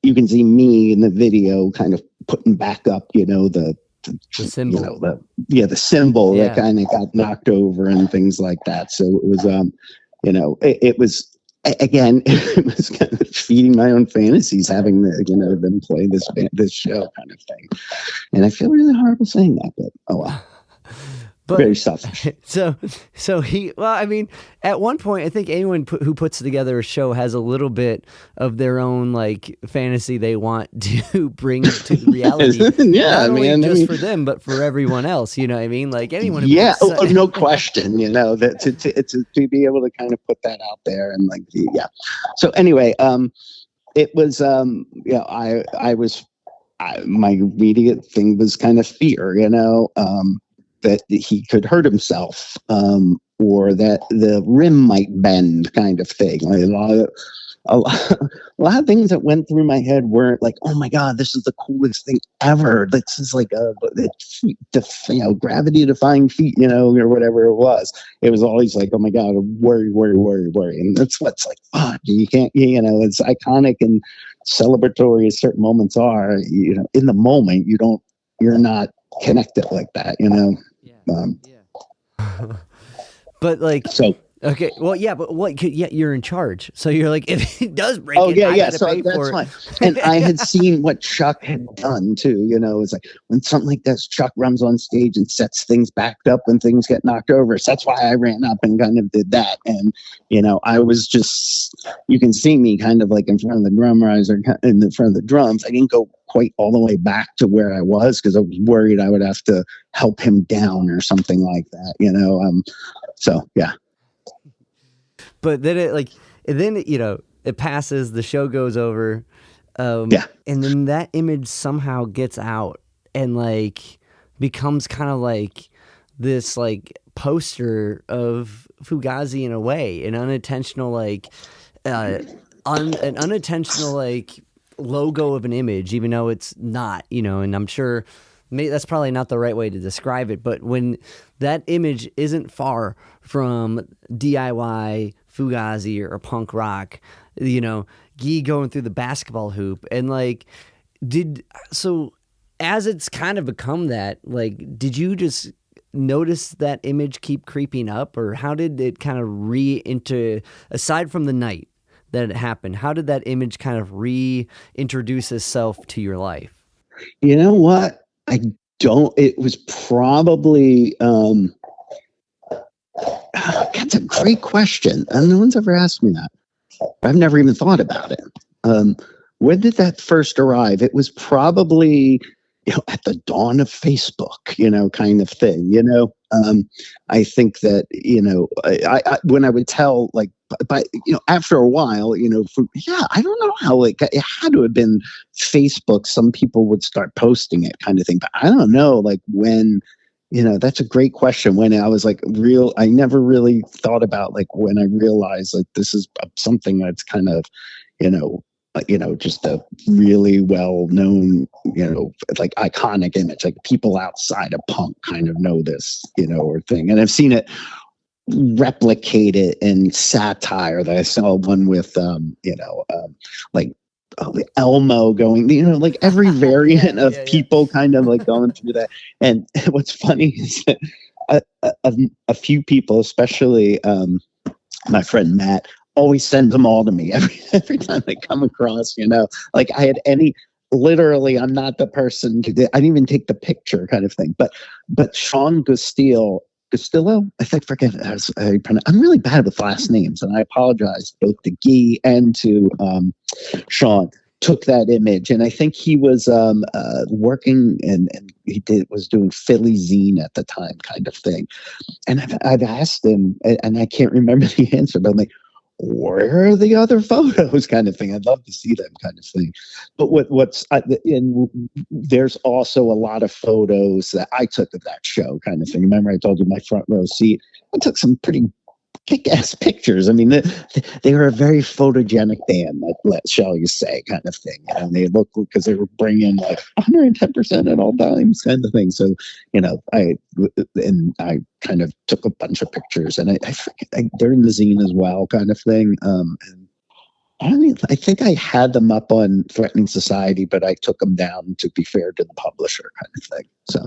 you can see me in the video kind of putting back up, the symbol, the symbol that kind of got knocked over and things like that. So it was, it was, again, it was kind of feeding my own fantasies, having them play this show kind of thing. And I feel really horrible saying that, but oh well. But, very selfish. So he, well, I mean, at one point, I think anyone who puts together a show has a little bit of their own like fantasy they want to bring to reality. Not only just for them, but for everyone else. You know what I mean? Like anyone. No question. That to be able to kind of put that out there and like, So anyway, it was, my immediate thing was kind of fear, that he could hurt himself, or that the rim might bend, kind of thing. Like a lot, a lot of things that went through my head weren't like, oh my God, this is the coolest thing ever. This is like gravity defying feat, or whatever it was. It was always like, oh my God, worry, worry, worry, worry. And that's what's like, fuck, you can't, it's iconic and celebratory as certain moments are, in the moment, you're not connected like that, Yeah. But like, so. Okay, well, yeah, but what? Yeah, you're in charge, so you're like, if it does break, Oh it, yeah, I yeah. gotta So pay that's for why. it. And I had seen what Chuck had done too. It's like when something like this, Chuck runs on stage and sets things backed up when things get knocked over. So that's why I ran up and kind of did that. And I was just, you can see me kind of like in front of the drum riser, in the front of the drums. I didn't go quite all the way back to where I was because I was worried I would have to help him down or something like that. So yeah. But then it passes, the show goes over, Yeah. and then that image somehow gets out and like becomes kind of like this like poster of Fugazi in a way, an unintentional like an unintentional like logo of an image, even though it's not, and I'm sure that's probably not the right way to describe it, but when that image isn't far from DIY Fugazi or punk rock, Guy going through the basketball hoop, and like, as it's kind of become that, like, did you just notice that image keep creeping up, or how did it kind of aside from the night that it happened, how did that image kind of reintroduce itself to your life? You know what? It was probably, that's a great question. And no one's ever asked me that. I've never even thought about it. When did that first arrive? It was probably, at the dawn of Facebook, kind of thing, I think that, I when I would tell, like, but, after a while, I don't know how, like, it had to have been Facebook. Some people would start posting it kind of thing, but I don't know, like, when, that's a great question. When I was like I never really thought about like when I realized like this is something that's kind of, just a really well known, like iconic image, like people outside of punk kind of know this, or thing. And I've seen it replicated in satire. That I saw one with, like Elmo going, like every variant of people kind of like going through that. And what's funny is that a few people, especially my friend Matt, always sends them all to me every time they come across, like I had literally, I'm not the person I didn't even take the picture kind of thing, but Sean Gustillo, I think, forget it. I'm really bad with last names, and I apologize both to Guy and to Sean. Took that image, and I think he was working, and was doing Philly Zine at the time, kind of thing. And I've asked him, and I can't remember the answer, but I'm like, where are the other photos, kind of thing? I'd love to see them, kind of thing. But there's also a lot of photos that I took of that show, kind of thing. Remember I told you my front row seat? I took some pretty kick-ass pictures. I mean, they were a very photogenic band, shall you say, kind of thing. And they looked, because they were bringing like 110% at all times, kind of thing. So, I kind of took a bunch of pictures, and I forget, they're in the zine as well, kind of thing. And I think I had them up on Threatening Society, but I took them down to be fair to the publisher, kind of thing. So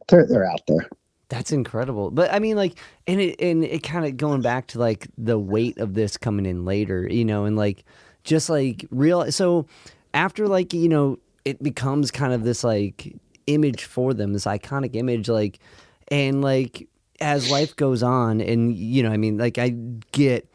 they're out there. That's incredible. But I mean, like, and it kind of going back to like the weight of this coming in later, and like, just like so after like, it becomes kind of this like image for them, this iconic image, like, and like as life goes on, and I mean, like, I get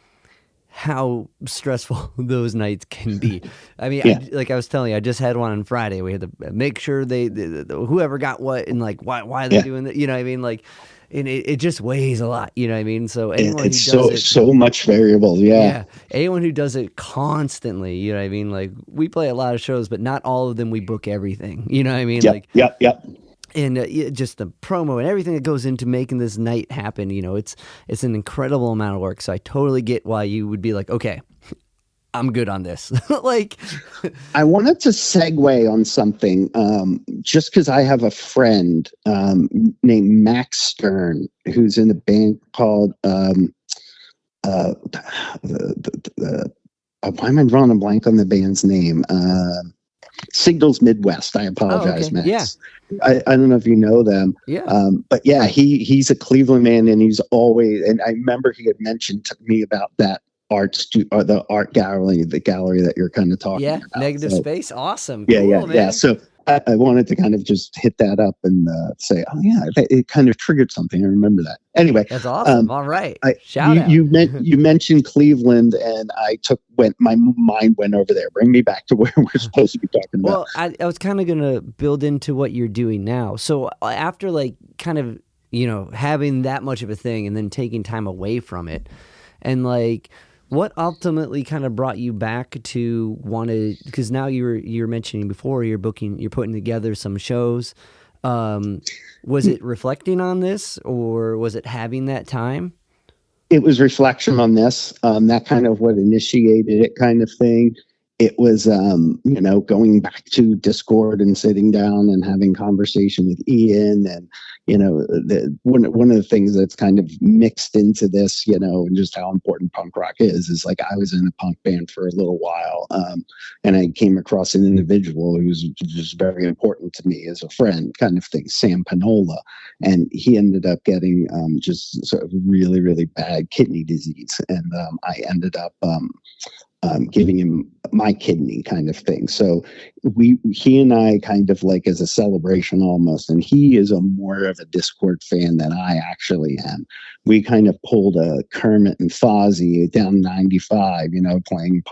how stressful those nights can be. I mean, Yeah. like I was telling you, I just had one on Friday. We had to make sure whoever got what, and like why are they doing that? You know what I mean? Like, and it just weighs a lot. You know what I mean? So anyone It's who does so much variable. Yeah. Anyone who does it constantly, you know what I mean? Like, we play a lot of shows, but not all of them we book everything. You know what I mean? Yep. And just the promo and everything that goes into making this night happen, it's an incredible amount of work. So I totally get why you would be like, okay, I'm good on this. Like, I wanted to segue on something, just because I have a friend named Max Stern who's in a band called why am I drawing a blank on the band's name? Signals Midwest. I apologize, okay. Max. Yeah. I don't know if you know them. Yeah. But yeah, he's a Cleveland man, and he's always. And I remember he had mentioned to me about that or the art gallery, the gallery that you're kind of talking about. Negative So, space. Awesome. yeah, Cool, man. So I wanted to kind of just hit that up and say, oh yeah, it kind of triggered something. I remember that. Anyway, That's awesome. All right. Shout out. You mentioned Cleveland, and my mind went over there. Bring me back to where we're supposed to be talking about. Well, I was kind of gonna build into what you're doing now. So after like kind of having that much of a thing, and then taking time away from it, and like. What ultimately kind of brought you back to want to? Because now you're mentioning before you're putting together some shows. Was it reflecting on this, or was it having that time? It was reflection on this. That kind of what initiated it, kind of thing. It was, going back to Discord and sitting down and having conversation with Ian, and one of the things that's kind of mixed into this, and just how important punk rock is like I was in a punk band for a little while, and I came across an individual who was just very important to me as a friend, kind of thing, Sam Panola, and he ended up getting just sort of really, really bad kidney disease, and I ended up giving him my kidney, kind of thing. So he and I kind of like as a celebration almost, and he is more of a Discord fan than I actually am. We kind of pulled a Kermit and Fozzy down 95, playing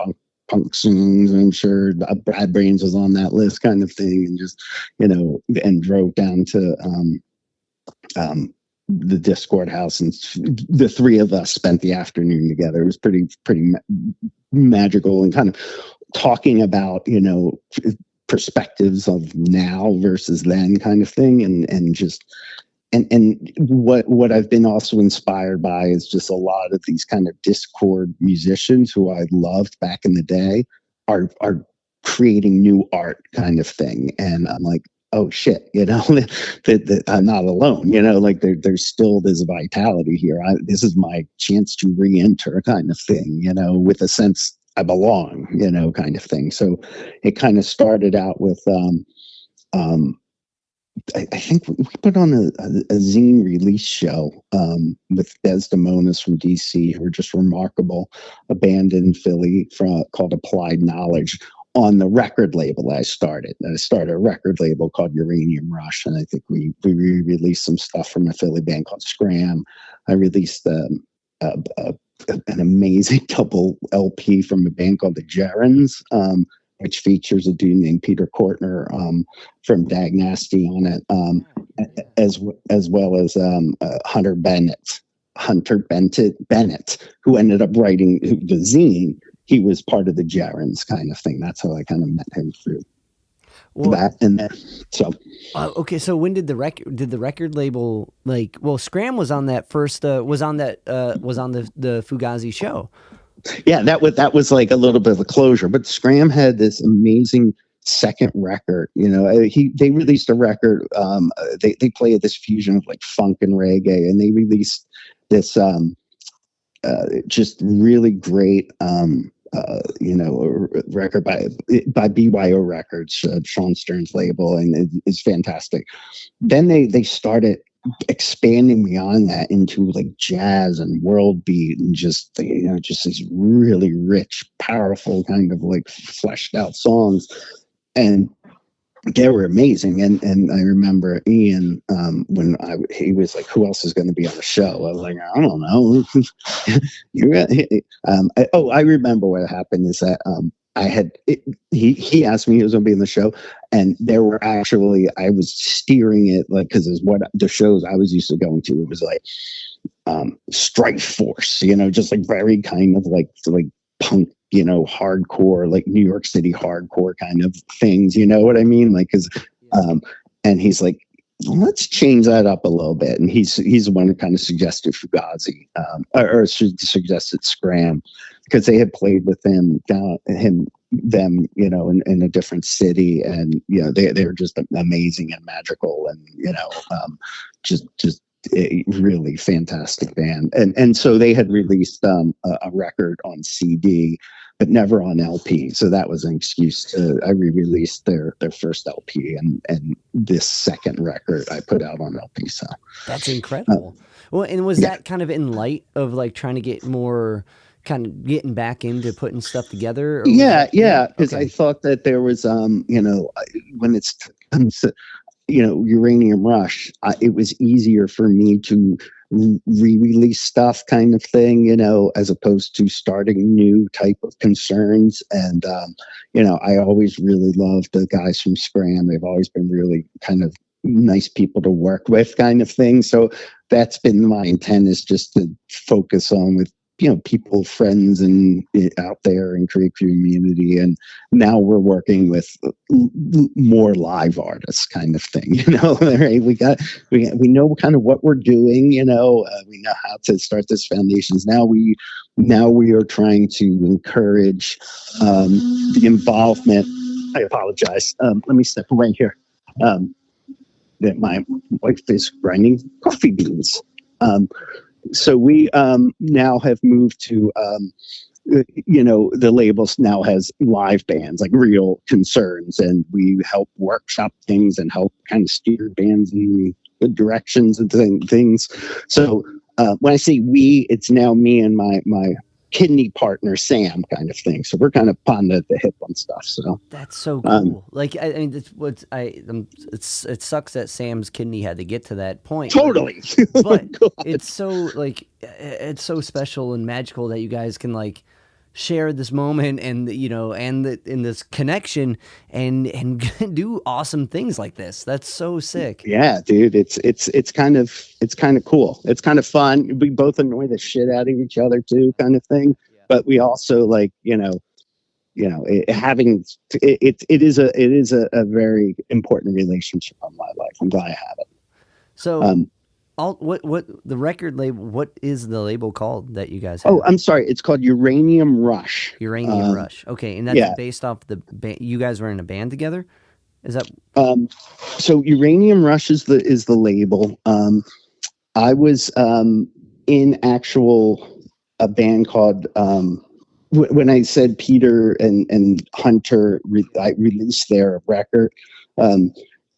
punk songs. I'm sure Brad Brains was on that list, kind of thing, and just, and drove down to the Discord house, and the three of us spent the afternoon together. It was pretty magical, and kind of talking about perspectives of now versus then, kind of thing, and just and what I've been also inspired by is just a lot of these kind of Discord musicians who I loved back in the day are creating new art, kind of thing, and I'm like, oh shit, that I'm not alone, like there's still this vitality here. This is my chance to re-enter, kind of thing, with a sense I belong, kind of thing. So it kind of started out with, I think we put on a zine release show with Desdemonas from DC, who are just remarkable, a band in Philly called Applied Knowledge. On the record label I started a record label called Uranium Rush, and I think we re-released some stuff from a Philly band called Scram. I released an amazing double LP from a band called the Gerrans, which features a dude named Peter Kortner from Dag Nasty on it, as well as Hunter Bennett, who ended up writing the zine. He was part of the Gerrans, kind of thing. That's how I kind of met him through that. And then, so. Okay. So when did the record label, like, well, Scram was on that first, was on the Fugazi show. Yeah. That was like a little bit of a closure, but Scram had this amazing second record. They released a record. They played this fusion of like funk and reggae, and they released this, just really great, record by BYO Records, Sean Stern's label, and it's fantastic. Then they started expanding beyond that into like jazz and world beat, and just these really rich, powerful, kind of like fleshed out songs, and they were amazing. And I remember Ian, when he was like, who else is going to be on the show? I was like, I don't know. I remember what happened is that he asked me who was going to be in the show, and there were actually, I was steering it, like, because it's what the shows I was used to going to. It was like Strike Force, just like very kind of like punk, hardcore, like New York City hardcore kind of things, you know what I mean? Like, cause, and he's like, let's change that up a little bit. And he's the one who kind of suggested Fugazi, or suggested Scram. because they had played with them, in a different city, and they were just amazing and magical, and just a really fantastic band. And so they had released a record on CD, but never on LP. So that was an excuse to I re-released their first LP, and this second record I put out on LP. So that's incredible. Well, and was that kind of in light of like trying to get more kind of getting back into putting stuff together? Or because I thought that there was when it's Uranium Rush, it was easier for me to re-release stuff kind of thing, as opposed to starting new type of concerns. And I always really loved the guys from Scram. They've always been really kind of nice people to work with kind of thing. So that's been my intent, is just to focus on with people, friends, and out there in create community. And now we're working with more live artists kind of thing. Right? We know kind of what we're doing. We know how to start this foundations. Now we are trying to encourage the involvement. I apologize. Let me step away here. That my wife is grinding coffee beans. So we now have moved to, the labels now has live bands, like Real Concerns, and we help workshop things and help kind of steer bands in good directions and things. So when I say we, it's now me and my kidney partner Sam kind of thing. So we're kind of on the hip on stuff. So that's so cool. It sucks that Sam's kidney had to get to that point. Totally. But it's so it's so special and magical that you guys can like share this moment and in this connection and do awesome things like this. That's so sick. Yeah, dude. It's kind of cool. It's kind of fun. We both annoy the shit out of each other too, kind of thing. Yeah. But we also it is a very important relationship in my life. I'm glad I have it. So what the record label? What is the label called that you guys have? Oh, I'm sorry. It's called Uranium Rush. Uranium Rush. Okay, and that's based off the band. You guys were in a band together. Is that? So Uranium Rush is the label. I was in a band called. When I said Peter and Hunter, I released their record.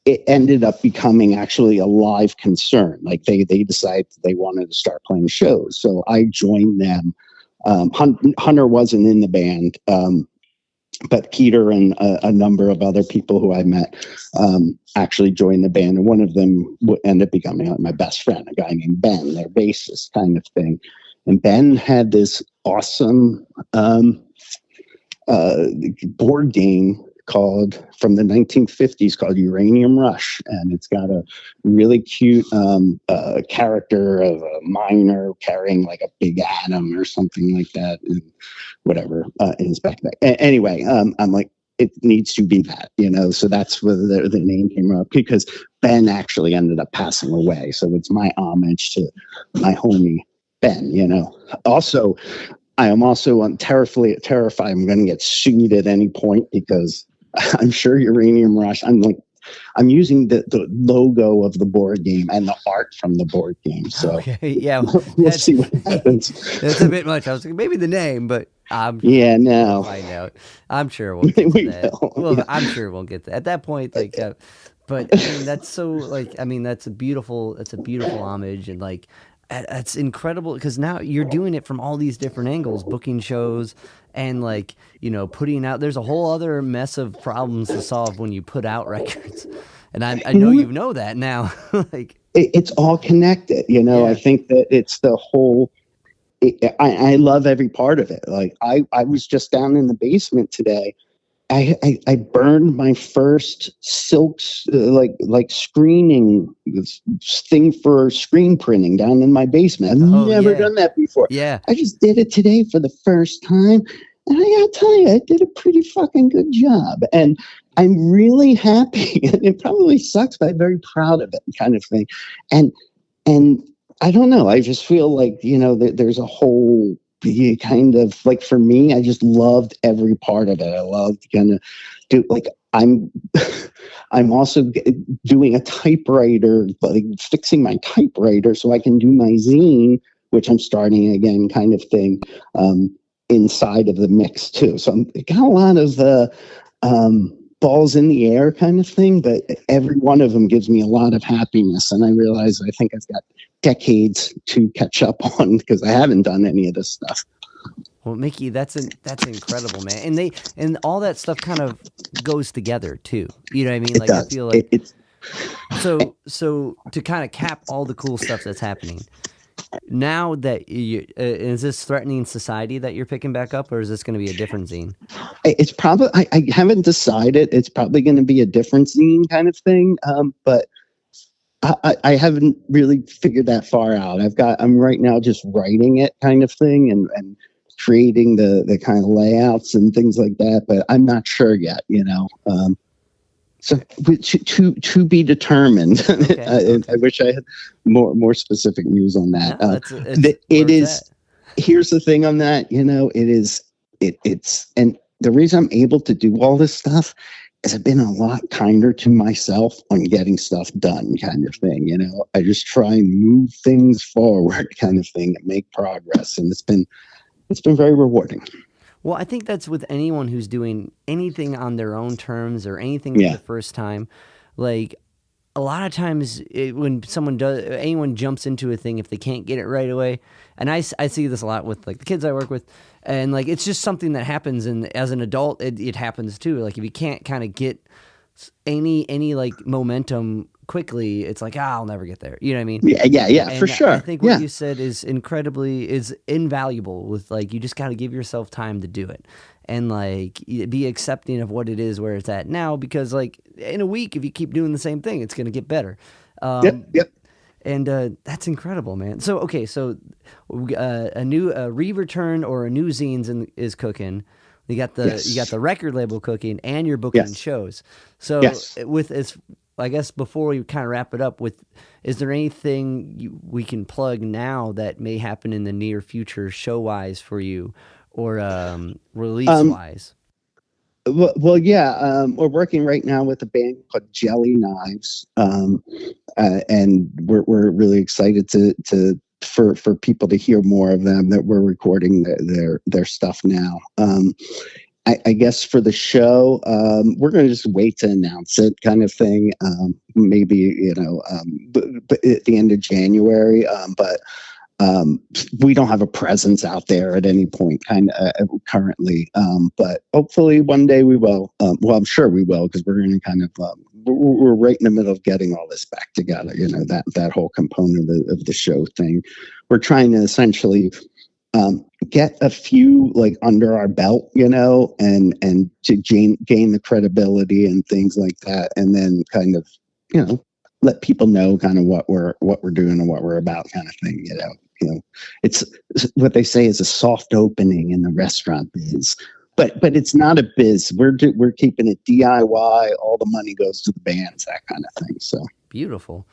It ended up becoming actually a live concern. Like they decided they wanted to start playing shows. So I joined them. Hunter wasn't in the band, but Peter and a number of other people who I met actually joined the band. And one of them ended up becoming my best friend, a guy named Ben, their bassist kind of thing. And Ben had this awesome board game from the 1950s called Uranium Rush, and it's got a really cute character of a miner carrying like a big atom or something like that, and whatever in his backpack. Anyway, I'm like, it needs to be that, so that's where the name came up, because Ben actually ended up passing away, so it's my homage to my homie Ben. Also, I am also terrified I'm going to get sued at any point, because I'm sure Uranium Rush, I'm using the logo of the board game and the art from the board game. So okay, yeah, we'll see what happens. That's a bit much. I was thinking maybe the name, but no. We'll find out. I'm sure we'll get to that. Well, yeah. I'm sure we'll get to that. At that point, but I mean, that's so that's a beautiful homage, and that's incredible, because now you're doing it from all these different angles, booking shows and putting out. There's a whole other mess of problems to solve when you put out records, and I know you know that now. It's all connected. Yeah. I think that it's the whole. I love every part of it. I was just down in the basement today. I burned my first silks screening thing for screen printing down in my basement. I've never done that before. Yeah, I just did it today for the first time, and I gotta tell you, I did a pretty fucking good job, and I'm really happy. And it probably sucks, but I'm very proud of it, kind of thing. And I don't know. I just feel like there's a whole be kind of like, for me, I just loved every part of it. I loved kind of do like I'm I'm also doing a typewriter, like fixing my typewriter so I can do my zine, which I'm starting again, kind of thing, inside of the mix too. So I'm got a lot of balls in the air kind of thing, but every one of them gives me a lot of happiness. And I realize I think I've got decades to catch up on because I haven't done any of this stuff. Well, Mickey, that's incredible, man. And all that stuff kind of goes together too. You know what I mean? It Like does. I feel like it's so to kind of cap all the cool stuff that's happening. Now that is this Threatening Society that you're picking back up, or is this going to be a different zine? It's probably I haven't decided. It's probably going to be a different zine kind of thing, but I haven't really figured that far out. I'm right now just writing it kind of thing and creating the kind of layouts and things like that, but I'm not sure yet. So to be determined. Okay. I wish I had more specific news on that. No, it is. Here's the thing on that. It's and the reason I'm able to do all this stuff is I've been a lot kinder to myself on getting stuff done, kind of thing. I just try and move things forward, kind of thing, and make progress, and it's been very rewarding. Well, I think that's with anyone who's doing anything on their own terms or anything for the first time. Like a lot of times when anyone jumps into a thing, if they can't get it right away, and I see this a lot with like the kids I work with, and like it's just something that happens, and as an adult, it happens too. Like if you can't kind of get any like momentum quickly, it's like, I'll never get there. You know what I mean? Yeah, for sure. I think what you said is invaluable with like, you just got to give yourself time to do it and like be accepting of what it is where it's at now, because like in a week, if you keep doing the same thing, it's going to get better. Yep. And that's incredible, man. So, okay. So a new re-return or a new zines is cooking. You got the record label cooking, and you're booking shows. So I guess before we kind of wrap it up, is there anything we can plug now that may happen in the near future, show-wise for you, or release-wise? Well, yeah. We're working right now with a band called Jelly Knives, and we're really excited for people to hear more of them. That we're recording their stuff now. I guess for the show, we're going to just wait to announce it, kind of thing. Maybe but at the end of January. But we don't have a presence out there at any point, kind of currently. But hopefully one day we will. Well, I'm sure we will, because we're going to kind of we're right in the middle of getting all this back together. That whole component of the show thing. We're trying to essentially get a few like under our belt, and to gain the credibility and things like that, and then kind of let people know kind of what we're doing and what we're about, kind of thing. It's what they say is a soft opening in the restaurant biz, but it's not a biz. We're keeping it DIY. All the money goes to the bands, that kind of thing. So beautiful.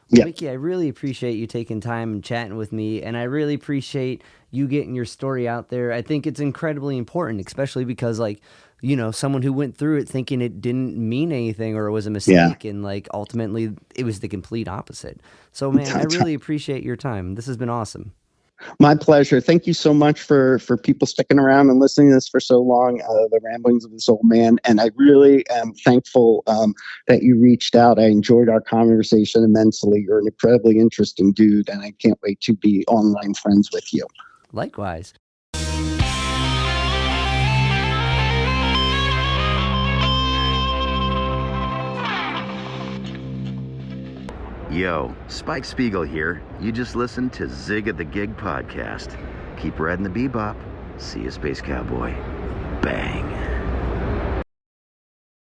Yeah. Mickey, I really appreciate you taking time and chatting with me, and I really appreciate you getting your story out there. I think it's incredibly important, especially because, like, someone who went through it thinking it didn't mean anything or it was a mistake, and, like, ultimately it was the complete opposite. So, man, I really appreciate your time. This has been awesome. My pleasure. Thank you so much for people sticking around and listening to this for so long, the ramblings of this old man. And I really am thankful that you reached out. I enjoyed our conversation immensely. You're an incredibly interesting dude, and I can't wait to be online friends with you. Likewise. Yo, Spike Spiegel here. You just listened to Zig at the Gig podcast. Keep riding the bebop. See you, Space Cowboy. Bang.